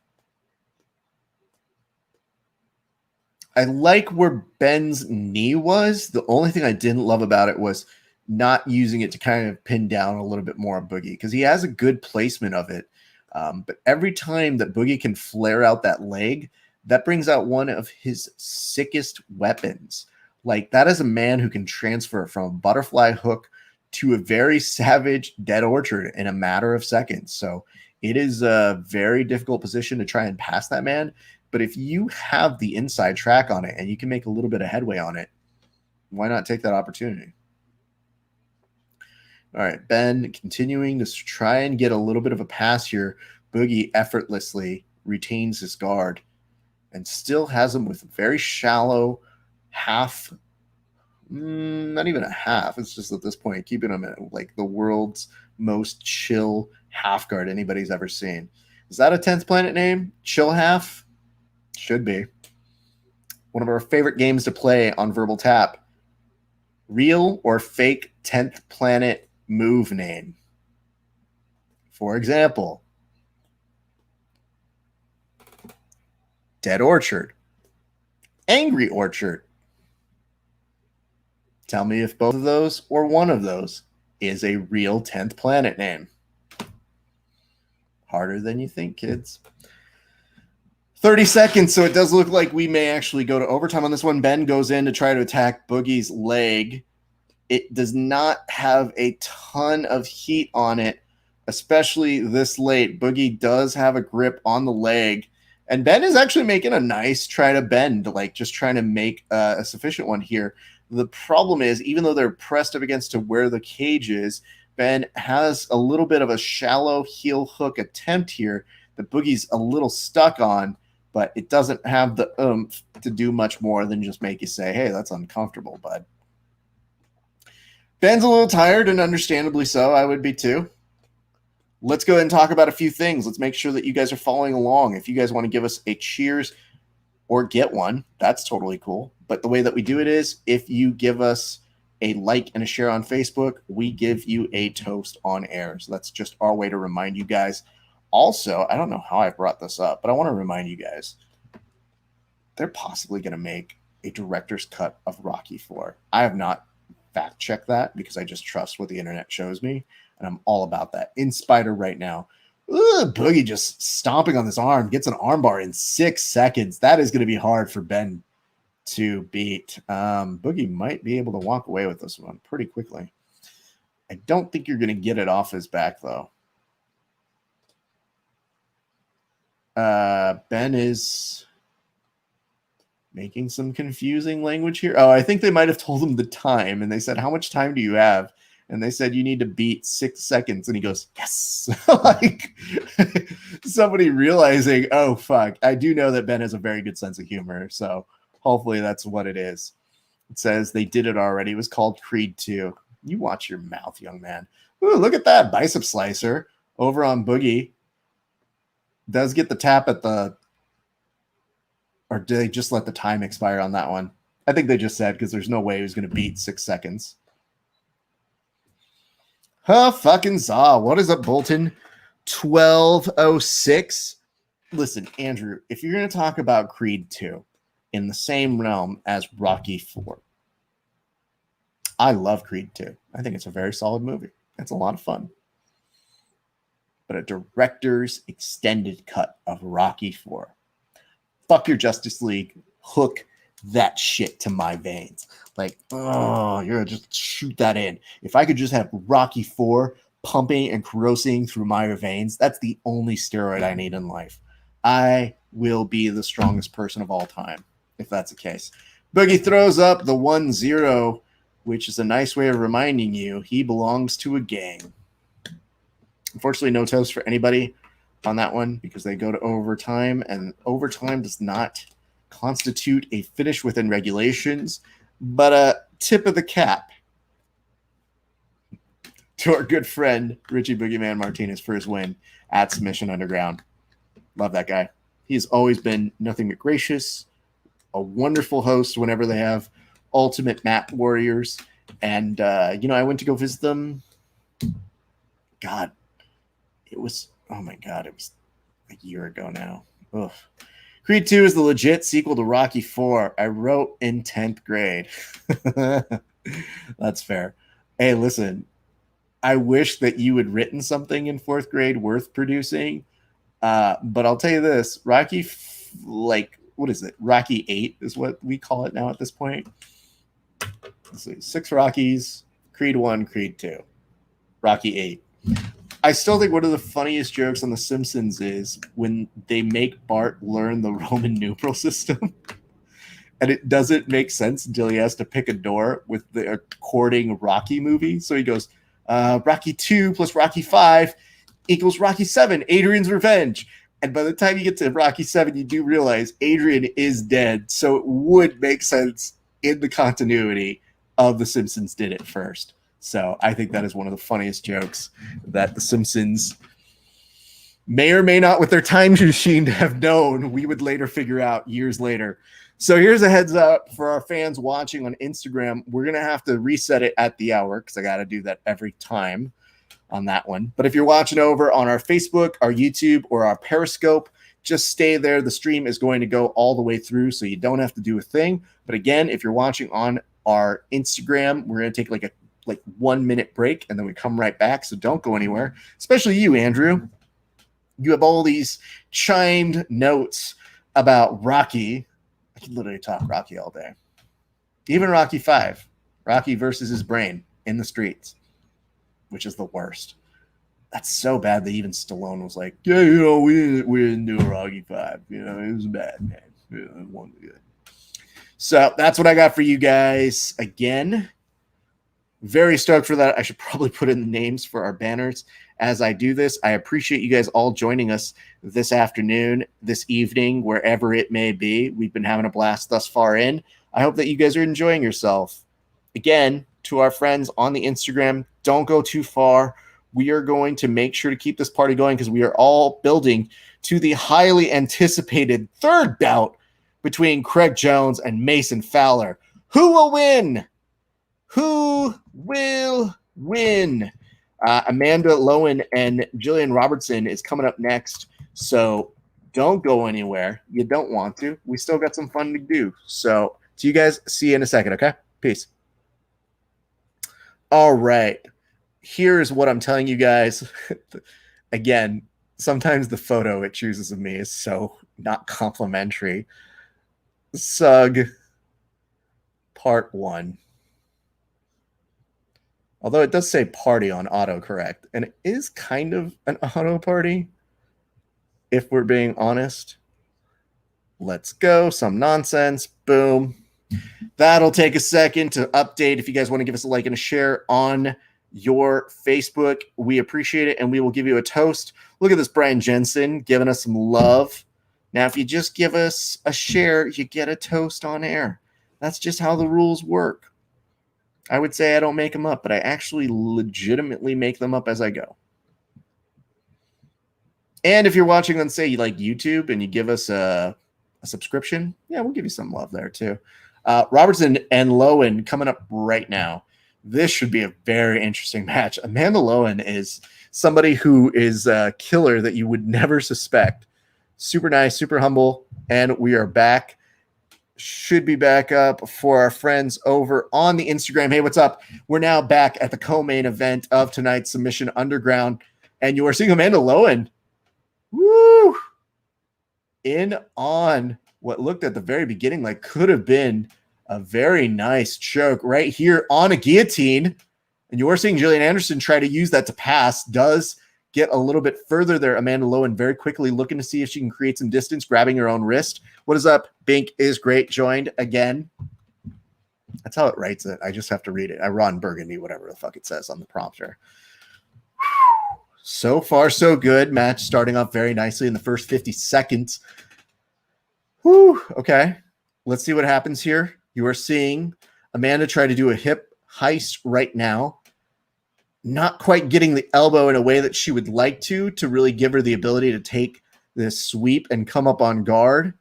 I like where Ben's knee was. The only thing I didn't love about it was not using it to kind of pin down a little bit more on Boogie, because he has a good placement of it. But every time that Boogie can flare out that leg, that brings out one of his sickest weapons. Like, that is a man who can transfer from a butterfly hook to a very savage dead orchard in a matter of seconds. So it is a very difficult position to try and pass that man. But if you have the inside track on it and you can make a little bit of headway on it, why not take that opportunity? All right, Ben continuing to try and get a little bit of a pass here. Boogie effortlessly retains his guard and still has him with very shallow half, not even a half. It's just at this point keeping him at like the world's most chill half guard anybody's ever seen. Is that a 10th planet name? Chill half? Should be. One of our favorite games to play on Verbal Tap. Real or fake 10th planet move name. For example, Dead Orchard, Angry Orchard. Tell me if both of those or one of those is a real 10th planet name. Harder than you think, kids. 30 seconds, so it does look like we may actually go to overtime on this one. Ben goes in to try to attack Boogie's leg. It does not have a ton of heat on it, especially this late. Boogie does have a grip on the leg, and Ben is actually making a nice try to bend, like just trying to make a sufficient one here. The problem is, even though they're pressed up against to where the cage is, Ben has a little bit of a shallow heel hook attempt here that Boogie's a little stuck on, but it doesn't have the oomph to do much more than just make you say, hey, that's uncomfortable, bud. Ben's a little tired, and understandably so. I would be too. Let's go ahead and talk about a few things. Let's make sure that you guys are following along. If you guys want to give us a cheers or get one, that's totally cool. But the way that we do it is, if you give us a like and a share on Facebook, we give you a toast on air. So that's just our way to remind you guys. Also, I don't know how I brought this up, but I want to remind you guys, they're possibly going to make a director's cut of Rocky IV. I have not fact-checked that because I just trust what the internet shows me, and I'm all about that. In Spider right now, Boogie just stomping on this arm, gets an armbar in 6 seconds. That is going to be hard for Ben to beat. Boogie might be able to walk away with this one pretty quickly. I don't think you're going to get it off his back, though. Ben is making some confusing language here. Oh, I think they might have told him the time, and they said, how much time do you have? And they said, you need to beat 6 seconds. And he goes, yes. Like somebody realizing, oh, fuck. I do know that Ben has a very good sense of humor. So hopefully that's what it is. It says they did it already. It was called Creed 2. You watch your mouth, young man. Ooh, look at that bicep slicer over on Boogie. Does get the tap at the, or did they just let the time expire on that one? I think they just said, because there's no way he was going to beat 6 seconds. Huh, fucking zaw. What is up, Bolton? 1206. Listen, Andrew, if you're going to talk about Creed 2 in the same realm as Rocky 4, I love Creed 2. I think it's a very solid movie. It's a lot of fun. But a director's extended cut of Rocky 4. Fuck your Justice League. Hook that shit to my veins. Like, oh, you're gonna just shoot that in. If I could just have Rocky 4 pumping and corrosing through my veins, that's the only steroid I need in life. I will be the strongest person of all time, if that's the case. Boogie throws up the 1-0, which is a nice way of reminding you he belongs to a gang. Unfortunately, no toast for anybody on that one because they go to overtime, and overtime does not constitute a finish within regulations, but a tip of the cap to our good friend Richie Boogeyman Martinez for his win at Submission Underground. Love that guy. He's always been nothing but gracious, a wonderful host whenever they have Ultimate Map Warriors. And, I went to go visit them. God, it was a year ago now. Ugh. Creed 2 is the legit sequel to Rocky 4. I wrote in 10th grade. That's fair. Hey, listen, I wish that you had written something in 4th grade worth producing. But I'll tell you this, Rocky, what is it? Rocky 8 is what we call it now at this point. Let's see, 6 Rockies, Creed 1, Creed 2, Rocky 8. I still think one of the funniest jokes on The Simpsons is when they make Bart learn the Roman numeral system. And it doesn't make sense until he has to pick a door with the according Rocky movie. So he goes, Rocky 2 plus Rocky 5 equals Rocky 7, Adrian's Revenge. And by the time you get to Rocky 7, you do realize Adrian is dead. So it would make sense in the continuity of The Simpsons did it first. So I think that is one of the funniest jokes that The Simpsons may or may not with their time machine have known we would later figure out years later. So here's a heads up for our fans watching on Instagram. We're going to have to reset it at the hour because I got to do that every time on that one. But if you're watching over on our Facebook, our YouTube, or our Periscope, just stay there. The stream is going to go all the way through, so you don't have to do a thing. But again, if you're watching on our Instagram, we're going to take like 1 minute break, and then we come right back. So don't go anywhere, especially you, Andrew. You have all these chimed notes about Rocky. I can literally talk Rocky all day. Even Rocky 5, Rocky versus his brain in the streets, which is the worst. That's so bad that even Stallone was like, yeah, we didn't do a Rocky 5. It was bad, man. It wasn't good. So that's what I got for you guys. Again, very stoked for that. I should probably put in the names for our banners as I do this. I appreciate you guys all joining us this afternoon, this evening, wherever it may be. We've been having a blast thus far in. I hope that you guys are enjoying yourself. Again, to our friends on the Instagram, don't go too far. We are going to make sure to keep this party going because we are all building to the highly anticipated third bout between Craig Jones and Mason Fowler. Who will win? Who will win? Amanda Lowen and Jillian Robertson is coming up next. So don't go anywhere. You don't want to. We still got some fun to do. So to you guys, see you in a second, okay? Peace. All right. Here's what I'm telling you guys. Again, sometimes the photo it chooses of me is so not complimentary. SUG Part 1. Although it does say party on autocorrect, and it is kind of an auto party, if we're being honest. Let's go. Some nonsense. Boom. That'll take a second to update. If you guys want to give us a like and a share on your Facebook, we appreciate it, and we will give you a toast. Look at this, Brian Jensen giving us some love. Now, if you just give us a share, you get a toast on air. That's just how the rules work. I would say I don't make them up, but I actually legitimately make them up as I go. And if you're watching on, say, like YouTube and you give us a subscription, yeah, we'll give you some love there too. Robertson and Lowen coming up right now. This should be a very interesting match. Amanda Lowen is somebody who is a killer that you would never suspect. Super nice, super humble, and we are back. should be back up for our friends over on the Instagram. Hey, what's up? We're now back at the co-main event of tonight's Submission Underground, and you are seeing Amanda Lowen. Woo! In on what looked at the very beginning like could have been a very nice choke right here on a guillotine. And you are seeing Jillian Anderson try to use that to pass. Does get a little bit further there. Amanda Lowen very quickly looking to see if she can create some distance, grabbing her own wrist. What is up? Bink is great. Joined again. That's how it writes it. I just have to read it. I Ron Burgundy, whatever the fuck it says on the prompter. So far, so good. Match starting off very nicely in the first 50 seconds. Whew. Okay. Let's see what happens here. You are seeing Amanda try to do a hip heist right now. Not quite getting the elbow in a way that she would like to really give her the ability to take this sweep and come up on guard,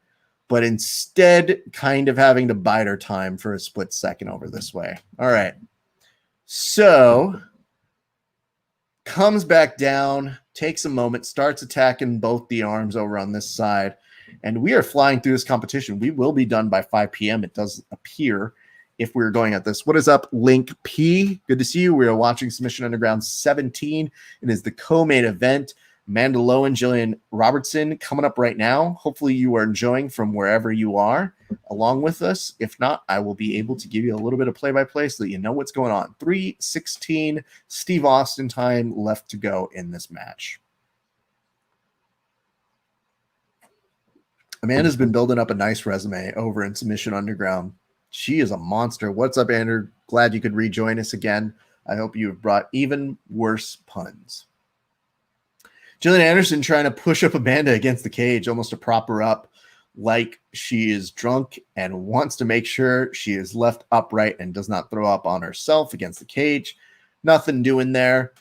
but instead kind of having to bide her time for a split second over this way. All right. So comes back down, takes a moment, starts attacking both the arms over on this side, and we are flying through this competition. We will be done by 5 p.m. It does appear, if we're going at this. What is up, Link P? Good to see you. We are watching Submission Underground 17. It is the co-main event. Amanda Lowen, Jillian Robertson coming up right now. Hopefully you are enjoying from wherever you are along with us. If not, I will be able to give you a little bit of play-by-play so that you know what's going on. 3:16 Steve Austin time left to go in this match. Amanda's been building up a nice resume over in Submission Underground. She is a monster. What's up, Andrew? Glad you could rejoin us again. I hope you have brought even worse puns. Jillian Anderson trying to push up Amanda against the cage, almost to prop her up like she is drunk and wants to make sure she is left upright and does not throw up on herself against the cage. Nothing doing there.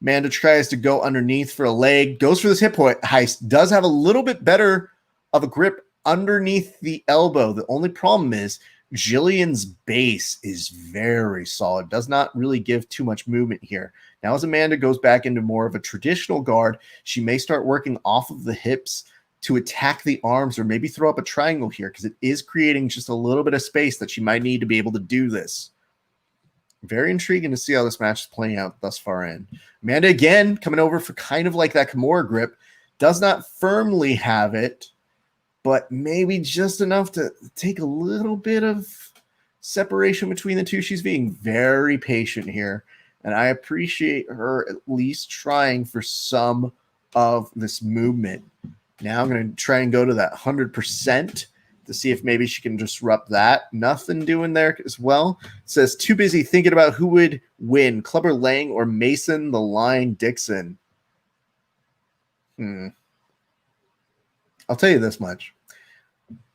Amanda tries to go underneath for a leg, goes for this hip heist, does have a little bit better of a grip underneath the elbow. The only problem is Jillian's base is very solid, does not really give too much movement here. Now as Amanda goes back into more of a traditional guard, she may start working off of the hips to attack the arms or maybe throw up a triangle here because it is creating just a little bit of space that she might need to be able to do this. Very intriguing to see how this match is playing out thus far in. Amanda again coming over for kind of like that Kimura grip, does not firmly have it, but maybe just enough to take a little bit of separation between the two. She's being very patient here, and I appreciate her at least trying for some of this movement. Now I'm going to try and go to that 100% to see if maybe she can disrupt that. Nothing doing there as well. It says, too busy thinking about who would win, Clubber Lang or Mason the Line Dixon. I'll tell you this much.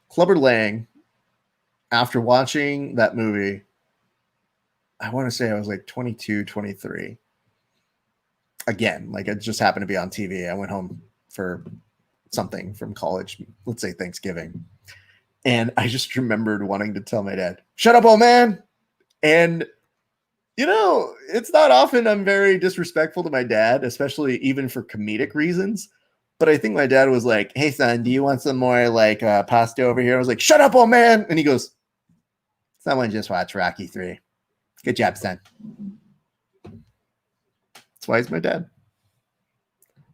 Clubber Lang, after watching that movie, I want to say I was like 22, 23. Again, like it just happened to be on TV. I went home for something from college, let's say Thanksgiving. And I just remembered wanting to tell my dad, shut up, old man. And, you know, it's not often I'm very disrespectful to my dad, especially even for comedic reasons. But I think my dad was like, hey, son, do you want some more like pasta over here? I was like, shut up, old man. And he goes, someone just watched Rocky 3. Good job, son. That's why he's my dad.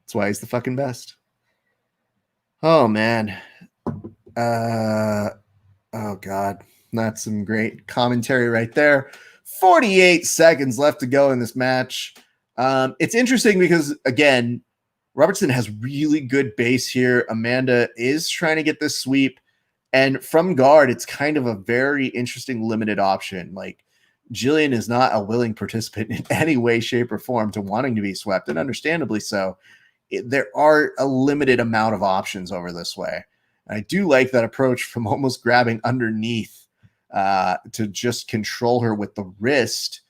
That's why he's the fucking best. Oh, man. Oh, God. That's some great commentary right there. 48 seconds left to go in this match. It's interesting because, again, Robertson has really good base here. Amanda is trying to get this sweep. And from guard, it's kind of a very interesting limited option. Like, Jillian is not a willing participant in any way, shape, or form to wanting to be swept, and understandably so. There are a limited amount of options over this way. And I do like that approach from almost grabbing underneath to just control her with the wrist.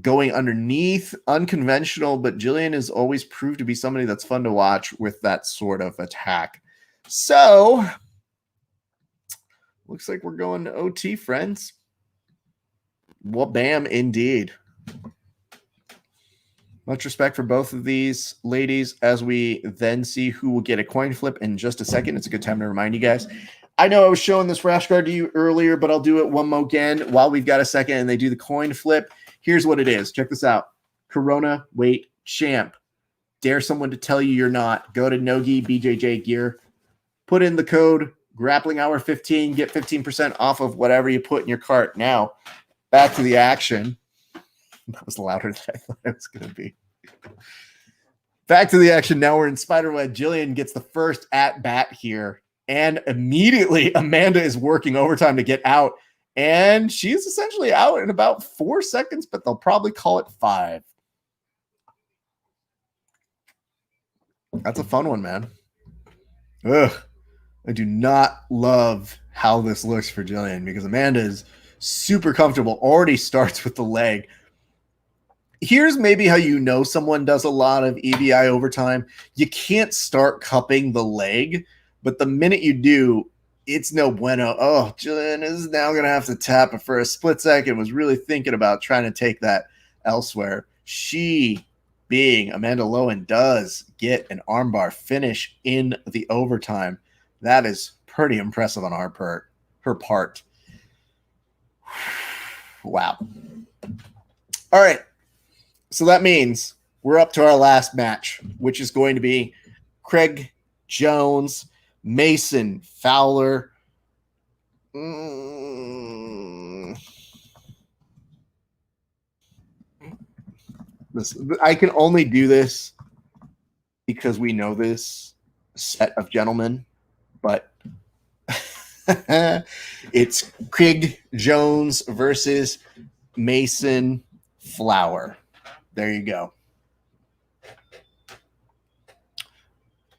Going underneath, unconventional, but Jillian has always proved to be somebody that's fun to watch with that sort of attack. So, looks like we're going to OT, friends. Well, bam, indeed. Much respect for both of these ladies as we then see who will get a coin flip in just a second. It's a good time to remind you guys. I know I was showing this rash guard to you earlier, but I'll do it one more again while we've got a second and they do the coin flip. Here's what it is. Check this out. Corona weight champ. Dare someone to tell you you're not. Go to Nogi BJJ Gear. Put in the code Grappling Hour 15. Get 15% off of whatever you put in your cart. Now, back to the action. That was louder than I thought it was going to be. Back to the action. Now we're in Spiderweb. Jillian gets the first at bat here. And immediately Amanda is working overtime to get out. And she's essentially out in about 4 seconds, but they'll probably call it 5. That's a fun one, man. Ugh. I do not love how this looks for Jillian because Amanda is super comfortable. Already starts with the leg. Here's maybe how you know someone does a lot of EBI overtime. You can't start cupping the leg, but the minute you do, it's no bueno. Oh, Jillian is now going to have to tap it for a split second. Was really thinking about trying to take that elsewhere. She, being Amanda Lowen, does get an armbar finish in the overtime. That is pretty impressive on her part. Wow. All right. So that means we're up to our last match, which is going to be Craig Jones, Mason Fowler. I can only do this because we know this set of gentlemen, but it's Craig Jones versus Mason Fowler. There you go.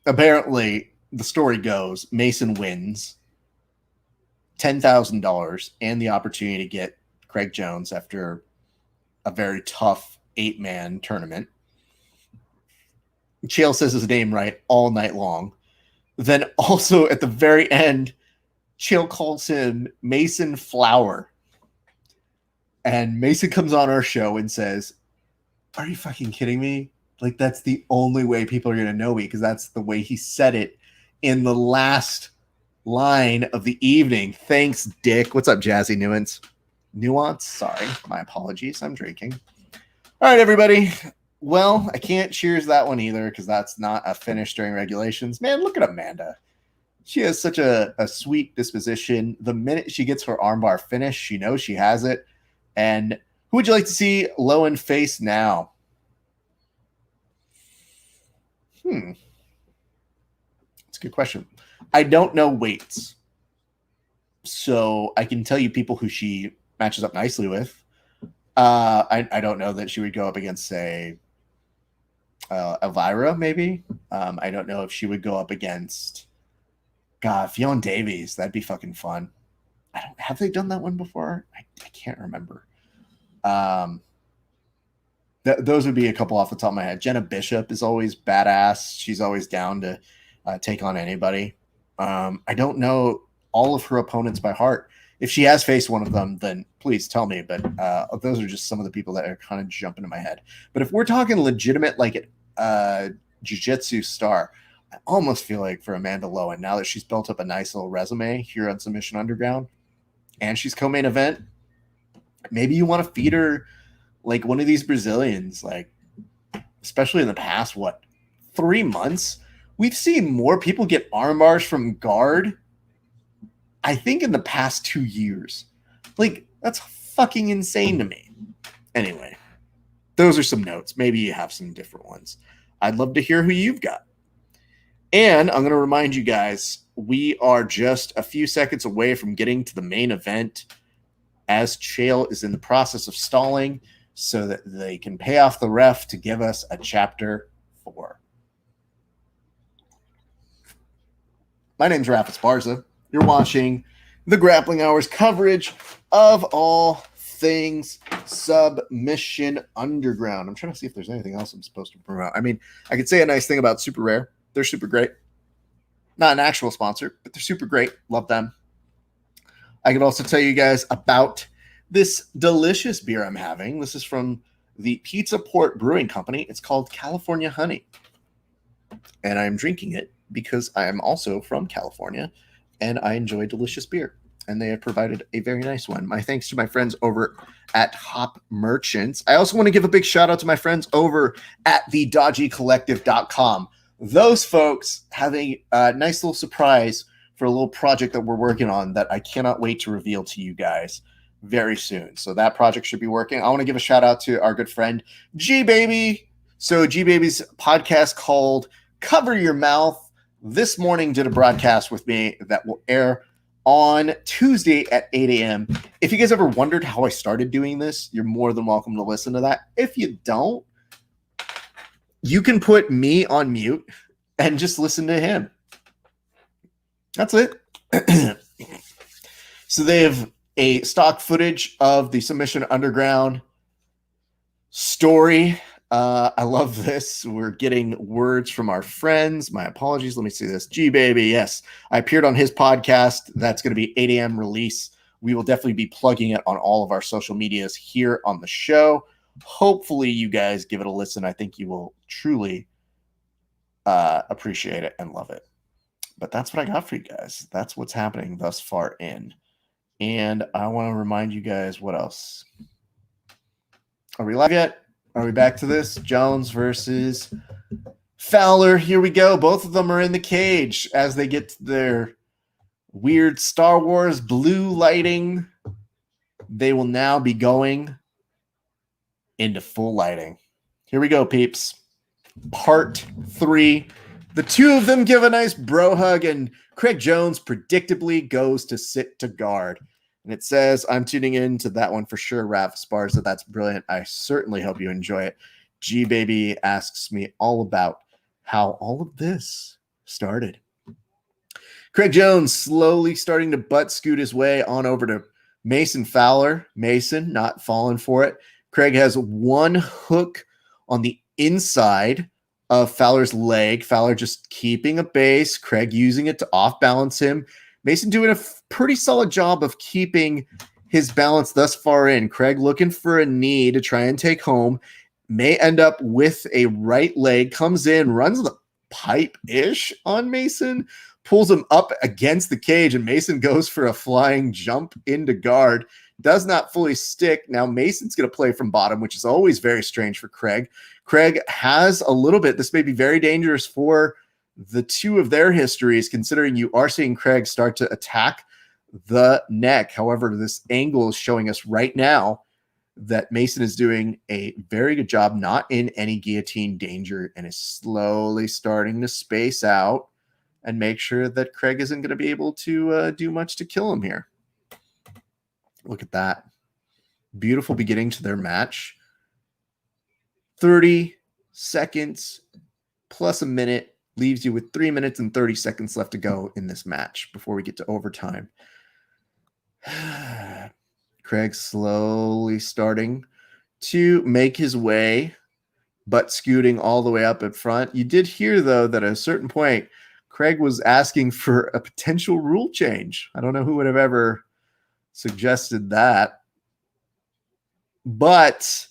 Apparently, the story goes, Mason wins $10,000 and the opportunity to get Craig Jones after a very tough 8-man tournament. Chael says his name right all night long. Then also at the very end, Chael calls him Mason Fowler. And Mason comes on our show and says, are you fucking kidding me? Like, that's the only way people are going to know me because that's the way he said it in the last line of the evening. Thanks, Dick. What's up, Jazzy Nuance? Sorry. My apologies. I'm drinking. All right, everybody. Well, I can't cheers that one either because that's not a finish during regulations. Man, look at Amanda. She has such a sweet disposition. The minute she gets her armbar finish, she knows she has it. And who would you like to see Lowen face now? That's a good question. I don't know weights. So I can tell you people who she matches up nicely with. I don't know that she would go up against, say, Elvira, maybe. I don't know if she would go up against Fionn Davies. That'd be fucking fun. Have they done that one before? I can't remember. Those would be a couple off the top of my head. Jenna Bishop is always badass. She's always down to take on anybody. I don't know all of her opponents by heart. If she has faced one of them, then please tell me. But those are just some of the people that are kind of jumping in my head. But if we're talking legitimate, like jiu-jitsu star, I almost feel like for Amanda Lowen, now that she's built up a nice little resume here on Submission Underground, and she's co-main event, maybe you want to feed her like one of these Brazilians, like especially in the past, 3 months, we've seen more people get arm bars from guard, I think, in the past 2 years. Like, that's fucking insane to me. Anyway, those are some notes. Maybe you have some different ones. I'd love to hear who you've got. And I'm going to remind you guys, we are just a few seconds away from getting to the main event as Chael is in the process of stalling so that they can pay off the ref to give us a Chapter 4. My name's Rafa Esparza. You're watching the Grappling Hours coverage of all things Submission Underground. I'm trying to see if there's anything else I'm supposed to promote. I mean, I could say a nice thing about Super Rare. They're super great. Not an actual sponsor, but they're super great. Love them. I could also tell you guys about this delicious beer I'm having. This is from the Pizza Port Brewing Company. It's called California Honey. And I'm drinking it because I am also from California. and I enjoy delicious beer. And they have provided a very nice one. My thanks to my friends over at Hop Merchants. I also want to give a big shout out to my friends over at thedodgycollective.com. Those folks have a nice little surprise for a little project that we're working on that I cannot wait to reveal to you guys very soon. So that project should be working. I want to give a shout out to our good friend G Baby. So G Baby's podcast called Cover Your Mouth this morning did a broadcast with me that will air on Tuesday at 8 a.m. If you guys ever wondered how I started doing this, you're more than welcome to listen to that. If you don't, you can put me on mute and just listen to him. That's it. So they have a stock footage of the Submission Underground story. I love this. We're getting words from our friends. My apologies. Let me see this. G Baby. Yes. I appeared on his podcast. That's going to be 8 a.m. release. We will definitely be plugging it on all of our social medias here on the show. Hopefully you guys give it a listen. I think you will truly appreciate it and love it. But that's what I got for you guys. That's what's happening thus far in. And I want to remind you guys what else. Are we live yet? Are we back to this? Jones versus Fowler. Here we go. Both of them are in the cage as they get to their weird Star Wars blue lighting. They will now be going into full lighting. Here we go, peeps. Part 3. The two of them give a nice bro hug, and Craig Jones predictably goes to sit to guard. And it says, I'm tuning in to that one for sure, Raph Sparza. That's brilliant. I certainly hope you enjoy it. G Baby asks me all about how all of this started. Craig Jones slowly starting to butt scoot his way on over to Mason Fowler. Mason not falling for it. Craig has one hook on the inside of Fowler's leg. Fowler just keeping a base. Craig using it to off balance him. Mason doing a pretty solid job of keeping his balance thus far in. Craig looking for a knee to try and take home. May end up with a right leg. Comes in, runs the pipe-ish on Mason. Pulls him up against the cage, and Mason goes for a flying jump into guard. Does not fully stick. Now Mason's going to play from bottom, which is always very strange for Craig. Craig has a little bit. This may be very dangerous for the two of their histories, considering you are seeing Craig start to attack the neck. However, this angle is showing us right now that Mason is doing a very good job, not in any guillotine danger, and is slowly starting to space out and make sure that Craig isn't going to be able to do much to kill him here. Look at that. Beautiful beginning to their match. 30 seconds plus a minute leaves you with 3 minutes and 30 seconds left to go in this match before we get to overtime. Craig slowly starting to make his way, but scooting all the way up in front. You did hear, though, that at a certain point, Craig was asking for a potential rule change. I don't know who would have ever suggested that. But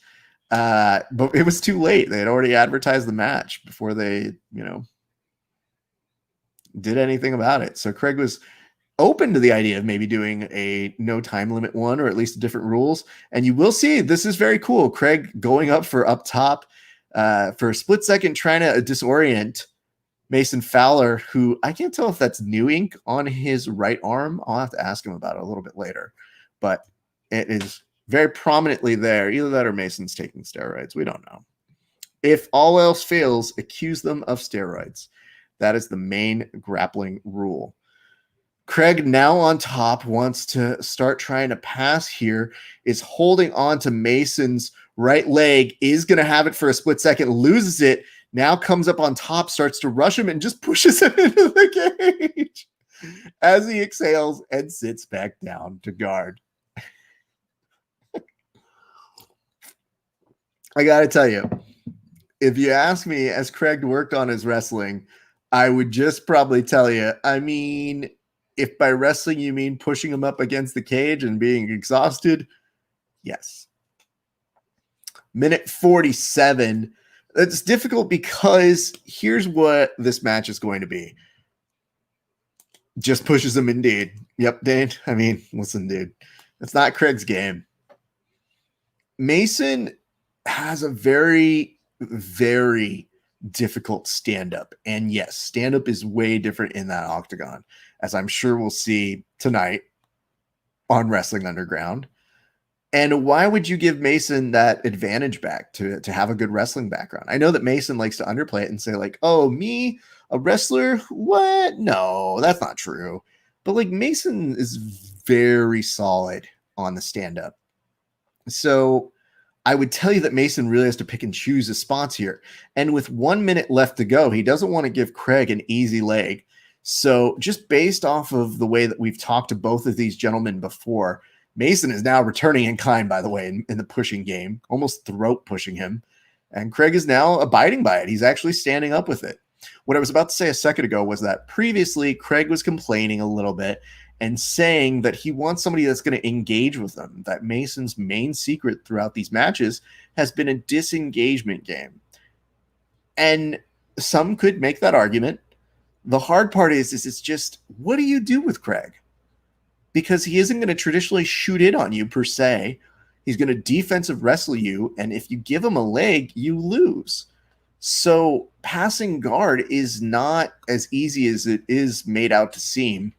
it was too late. They had already advertised the match before they, did anything about it. So Craig was open to the idea of maybe doing a no time limit one, or at least different rules. And you will see this is very cool. Craig going up for up top for a split second, trying to disorient Mason Fowler, who I can't tell if that's new ink on his right arm. I'll have to ask him about it a little bit later, but it is very prominently there. Either that or Mason's taking steroids. We don't know. If all else fails, accuse them of steroids. That is the main grappling rule. Craig now on top, wants to start trying to pass here, is holding on to Mason's right leg, is going to have it for a split second, loses it, now comes up on top, starts to rush him, and just pushes him into the cage as he exhales and sits back down to guard. I got to tell you, if you ask me, as Craig worked on his wrestling, I would just probably tell you, I mean, if by wrestling you mean pushing him up against the cage and being exhausted, yes. Minute 47. That's difficult because here's what this match is going to be. Just pushes him indeed. Yep, Dane. I mean, listen, dude. It's not Craig's game. Mason has a very, very difficult stand-up. And yes, stand-up is way different in that octagon, as I'm sure we'll see tonight on Wrestling Underground. And why would you give Mason that advantage back to have a good wrestling background? I know that Mason likes to underplay it and say like, oh, me, a wrestler? What? No, that's not true. But like Mason is very solid on the stand-up. So I would tell you that Mason really has to pick and choose his spots here. And with 1 minute left to go, he doesn't want to give Craig an easy leg. So just based off of the way that we've talked to both of these gentlemen before, Mason is now returning in kind, by the way, in the pushing game, almost throat pushing him. And Craig is now abiding by it. He's actually standing up with it. What I was about to say a second ago was that previously Craig was complaining a little bit and saying that he wants somebody that's going to engage with him, that Mason's main secret throughout these matches has been a disengagement game. And some could make that argument. The hard part is it's just, what do you do with Craig? Because he isn't going to traditionally shoot in on you per se. He's going to defensive wrestle you, and if you give him a leg, you lose. So passing guard is not as easy as it is made out to seem.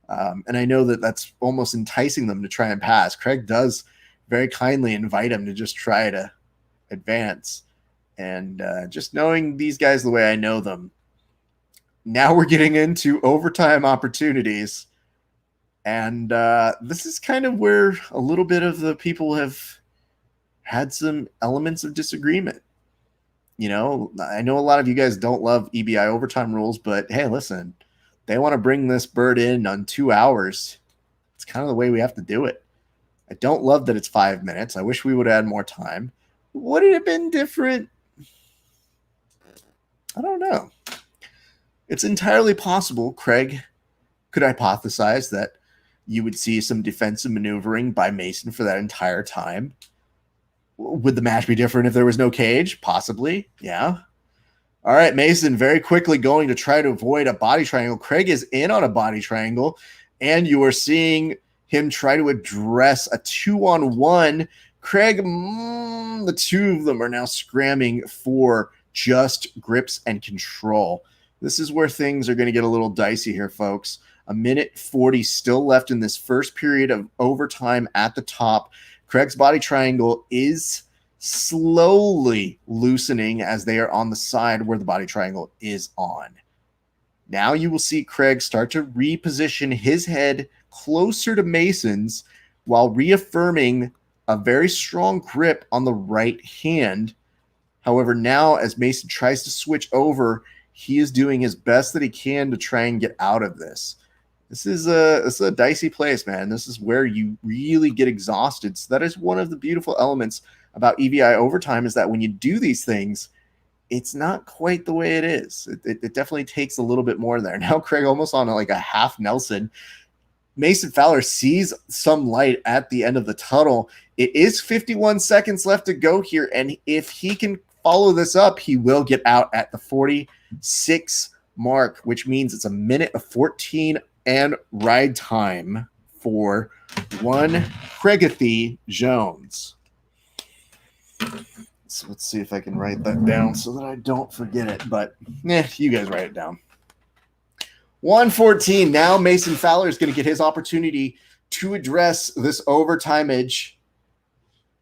And I know that that's almost enticing them to try and pass. Craig does very kindly invite him to just try to advance. And just knowing these guys the way I know them, now we're getting into overtime opportunities. And this is kind of where a little bit of the people have had some elements of disagreement. You know, I know a lot of you guys don't love Ebi Overtime Rules, but hey, listen, they want to bring this bird in on 2 hours. It's kind of the way we have to do it. I don't love that it's 5 minutes. I wish we would add more time. Would it have been different? I don't know. It's entirely possible Craig could hypothesize that you would see some defensive maneuvering by Mason for that entire time. Would the match be different if there was no cage? Possibly, yeah. All right, Mason very quickly going to try to avoid a body triangle. Craig is in on a body triangle, and you are seeing him try to address a 2-on-1. Craig, the two of them are now scramming for just grips and control. This is where things are going to get a little dicey here, folks. 1:40 still left in this first period of overtime at the top. Craig's body triangle is slowly loosening as they are on the side where the body triangle is on. Now you will see Craig start to reposition his head closer to Mason's while reaffirming a very strong grip on the right hand. However, now as Mason tries to switch over, he is doing his best that he can to try and get out of this. This is a dicey place, man. This is where you really get exhausted. So that is one of the beautiful elements about EVI Overtime, is that when you do these things, it's not quite the way it is. It definitely takes a little bit more there. Now Craig almost on like a half Nelson. Mason Fowler sees some light at the end of the tunnel. It is 51 seconds left to go here, and if he can follow this up, he will get out at the 46 mark, which means it's 1:14 and ride time for one Craigathy Jones. So let's see if I can write that down so that I don't forget it, but you guys write it down. 1:14. Now Mason Fowler is going to get his opportunity to address this overtime edge.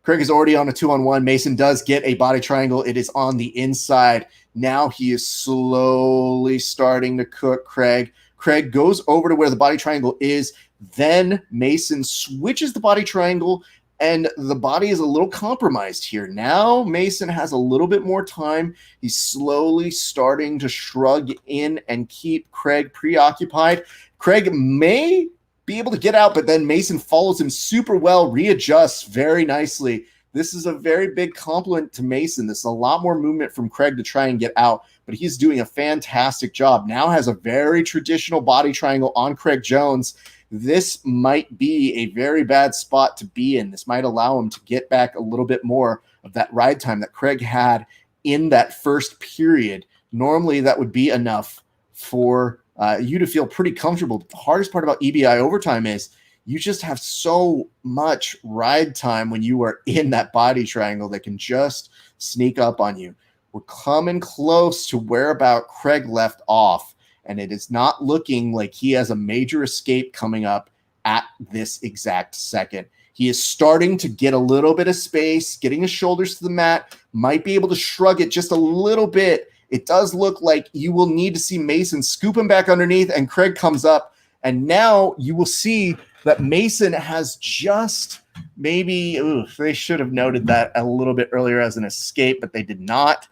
Craig is already on a 2-on-1. Mason does get a body triangle. It is on the inside. Now he is slowly starting to cook Craig. Craig goes over to where the body triangle is. Then Mason switches the body triangle, and the body is a little compromised here. Now Mason has a little bit more time. He's slowly starting to shrug in and keep Craig preoccupied. Craig may be able to get out, but then Mason follows him super well, readjusts very nicely. This is a very big compliment to Mason. This is a lot more movement from Craig to try and get out, but he's doing a fantastic job. Now has a very traditional body triangle on Craig Jones. This might be a very bad spot to be in. This might allow him to get back a little bit more of that ride time that Craig had in that first period. Normally that would be enough for you to feel pretty comfortable. The hardest part about EBI overtime is you just have so much ride time when you are in that body triangle that can just sneak up on you. We're coming close to where about Craig left off, and it is not looking like he has a major escape coming up at this exact second. He is starting to get a little bit of space, getting his shoulders to the mat, might be able to shrug it just a little bit. It does look like you will need to see Mason scoop him back underneath, and Craig comes up, and now you will see that Mason has just maybe, they should have noted that a little bit earlier as an escape, but they did not.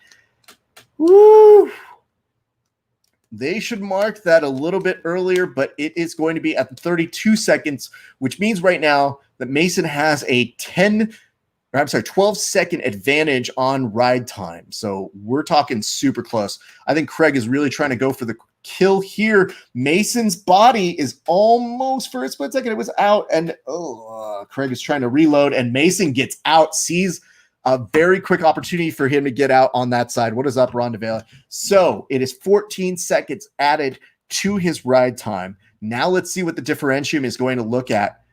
Woo! They should mark that a little bit earlier, but it is going to be at the 32 seconds, which means right now that Mason has a 12-second advantage on ride time. So we're talking super close. I think Craig is really trying to go for the kill here. Mason's body is almost, for a split second, it was out, and Craig is trying to reload, and Mason gets out, sees a very quick opportunity for him to get out on that side. What is up, Ron DeVela? So it is 14 seconds added to his ride time. Now let's see what the differentium is going to look at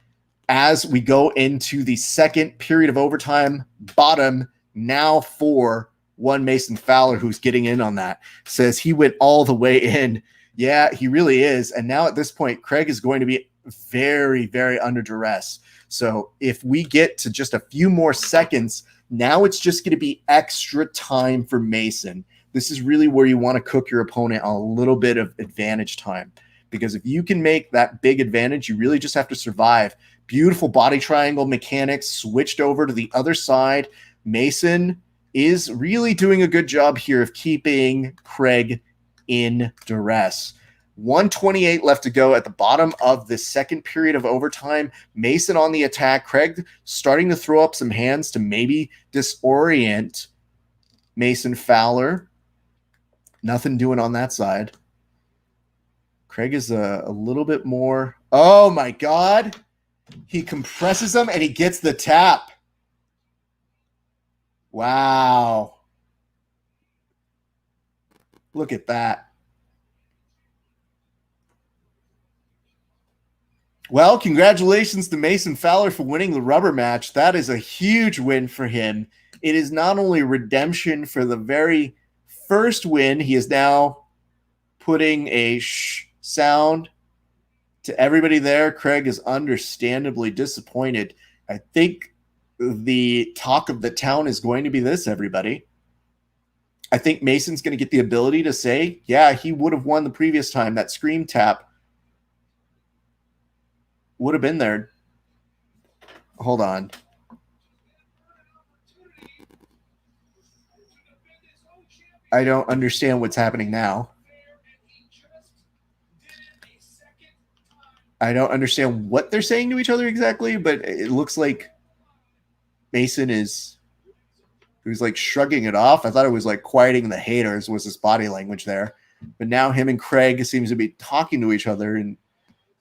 as we go into the second period of overtime. Bottom now for one Mason Fowler, who's getting in on that. Says he went all the way in. Yeah, he really is. And now at this point, Craig is going to be very, very under duress. So if we get to just a few more seconds, now it's just going to be extra time for Mason. This is really where you want to cook your opponent on a little bit of advantage time, because if you can make that big advantage, you really just have to survive. Beautiful body triangle mechanics switched over to the other side. Mason is really doing a good job here of keeping Craig in duress. 1:28 left to go at the bottom of the second period of overtime. Mason on the attack. Craig starting to throw up some hands to maybe disorient Mason Fowler. Nothing doing on that side. Craig is a little bit more. Oh, my God. He compresses him, and he gets the tap. Wow. Look at that. Well, congratulations to Mason Fowler for winning the rubber match. That is a huge win for him. It is not only redemption for the very first win, he is now putting a shh sound to everybody there. Craig is understandably disappointed. I think the talk of the town is going to be this, everybody. I think Mason's going to get the ability to say, yeah, he would have won the previous time. That scream tap would have been there. Hold on. I don't understand what's happening now. I don't understand what they're saying to each other exactly, but it looks like Mason is like shrugging it off. I thought it was like quieting the haters was his body language there. But now him and Craig seems to be talking to each other and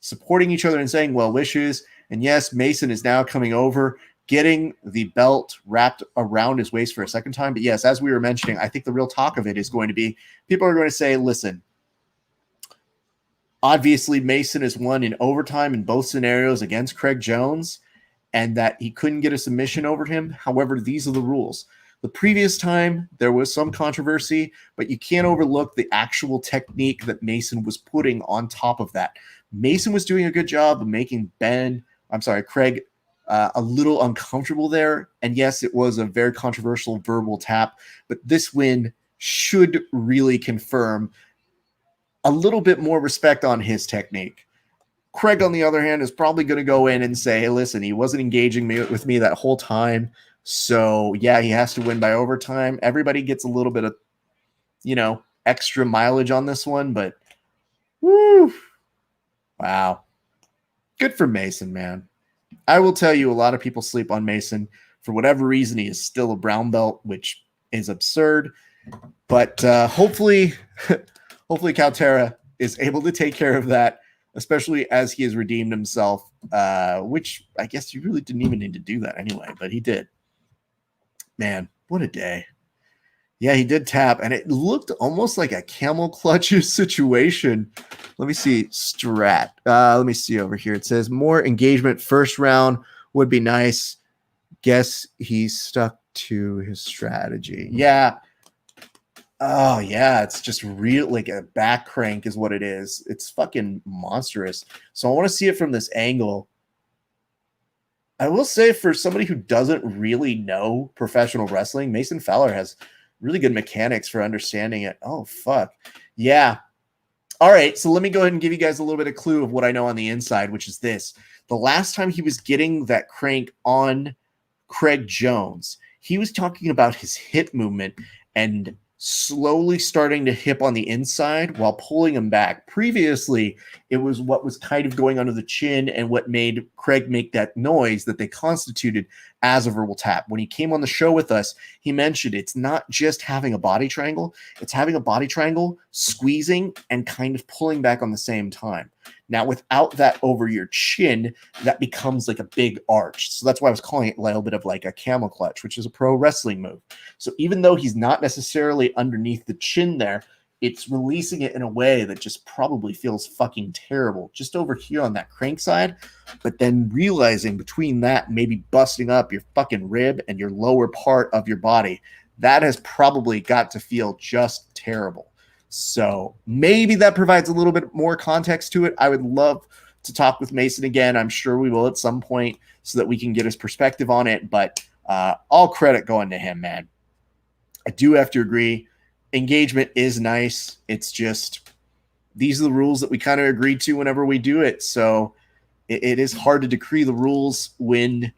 supporting each other and saying well wishes. And yes, Mason is now coming over, getting the belt wrapped around his waist for a second time. But yes, as we were mentioning, I think the real talk of it is going to be people are going to say, listen, obviously Mason has won in overtime in both scenarios against Craig Jones, and that he couldn't get a submission over him. However, these are the rules. The previous time, there was some controversy, but you can't overlook the actual technique that Mason was putting on top of that. Mason was doing a good job of making Craig a little uncomfortable there. And yes, it was a very controversial verbal tap, but this win should really confirm a little bit more respect on his technique. Craig, on the other hand, is probably going to go in and say, hey, listen, he wasn't engaging with me that whole time. So, yeah, he has to win by overtime. Everybody gets a little bit of, extra mileage on this one. But, woo, wow. Good for Mason, man. I will tell you, a lot of people sleep on Mason. For whatever reason, he is still a brown belt, which is absurd. But hopefully Caltera is able to take care of that, especially as he has redeemed himself, which I guess you really didn't even need to do that anyway, but he did. Man, what a day. Yeah, he did tap, and it looked almost like a camel clutches situation. Let me see. Strat. Let me see over here. It says more engagement first round would be nice. Guess he stuck to his strategy. Yeah. Oh, yeah. It's just real, like a back crank is what it is. It's fucking monstrous. So I want to see it from this angle. I will say, for somebody who doesn't really know professional wrestling, Mason Fowler has really good mechanics for understanding it. Oh, fuck. Yeah. All right. So let me go ahead and give you guys a little bit of clue of what I know on the inside, which is this. The last time he was getting that crank on Craig Jones, he was talking about his hip movement and slowly starting to hip on the inside while pulling him back. Previously, it was what was kind of going under the chin and what made Craig make that noise that they constituted as a verbal tap. When he came on the show with us, he mentioned it's not just having a body triangle, it's having a body triangle, squeezing, and kind of pulling back on the same time. Now, without that over your chin, that becomes like a big arch. So that's why I was calling it a little bit of like a camel clutch, which is a pro wrestling move. So even though he's not necessarily underneath the chin there, it's releasing it in a way that just probably feels fucking terrible just over here on that crank side. But then realizing between that, maybe busting up your fucking rib and your lower part of your body, that has probably got to feel just terrible. So maybe that provides a little bit more context to it. I would love to talk with Mason again. I'm sure we will at some point so that we can get his perspective on it. But all credit going to him, man. I do have to agree. Engagement is nice. It's just these are the rules that we kind of agreed to whenever we do it. So it is hard to decree the rules when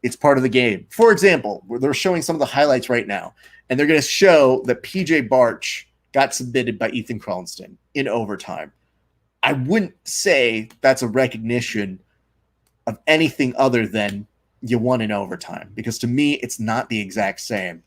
it's part of the game. For example, they're showing some of the highlights right now, and they're going to show that PJ Barch got submitted by Ethan Crownston in overtime. I wouldn't say that's a recognition of anything other than you won in overtime, because to me, it's not the exact same.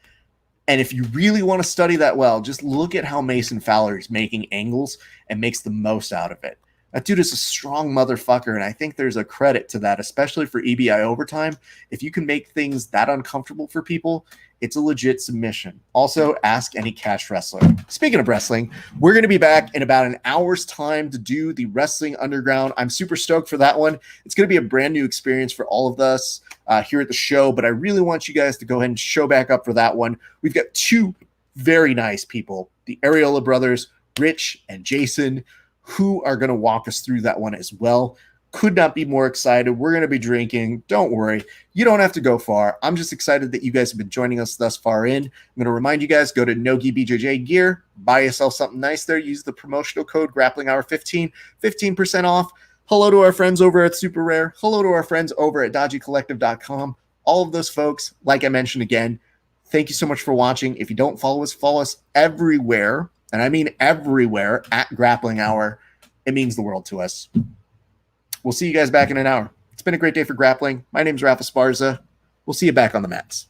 And if you really want to study that well, just look at how Mason Fowler is making angles and makes the most out of it. That dude is a strong motherfucker, and I think there's a credit to that, especially for Ebi Overtime. If you can make things that uncomfortable for people, it's a legit submission. Also, ask any catch wrestler. Speaking of wrestling, we're going to be back in about an hour's time to do the Wrestling Underground. I'm super stoked for that one. It's going to be a brand new experience for all of us here at the show, but I really want you guys to go ahead and show back up for that one. We've got two very nice people, the Areola brothers, Rich and Jason, who are going to walk us through that one as well. Could not be more excited. We're going to be drinking. Don't worry. You don't have to go far. I'm just excited that you guys have been joining us thus far in. I'm going to remind you guys, go to Nogi BJJ Gear, buy yourself something nice there. Use the promotional code GRAPPLINGHOUR15, 15% off. Hello to our friends over at Super Rare. Hello to our friends over at DodgyCollective.com. All of those folks, like I mentioned again, thank you so much for watching. If you don't follow us everywhere, and I mean everywhere, at Grappling Hour. It means the world to us. We'll see you guys back in an hour. It's been a great day for grappling. My name's Rafa Esparza. We'll see you back on the mats.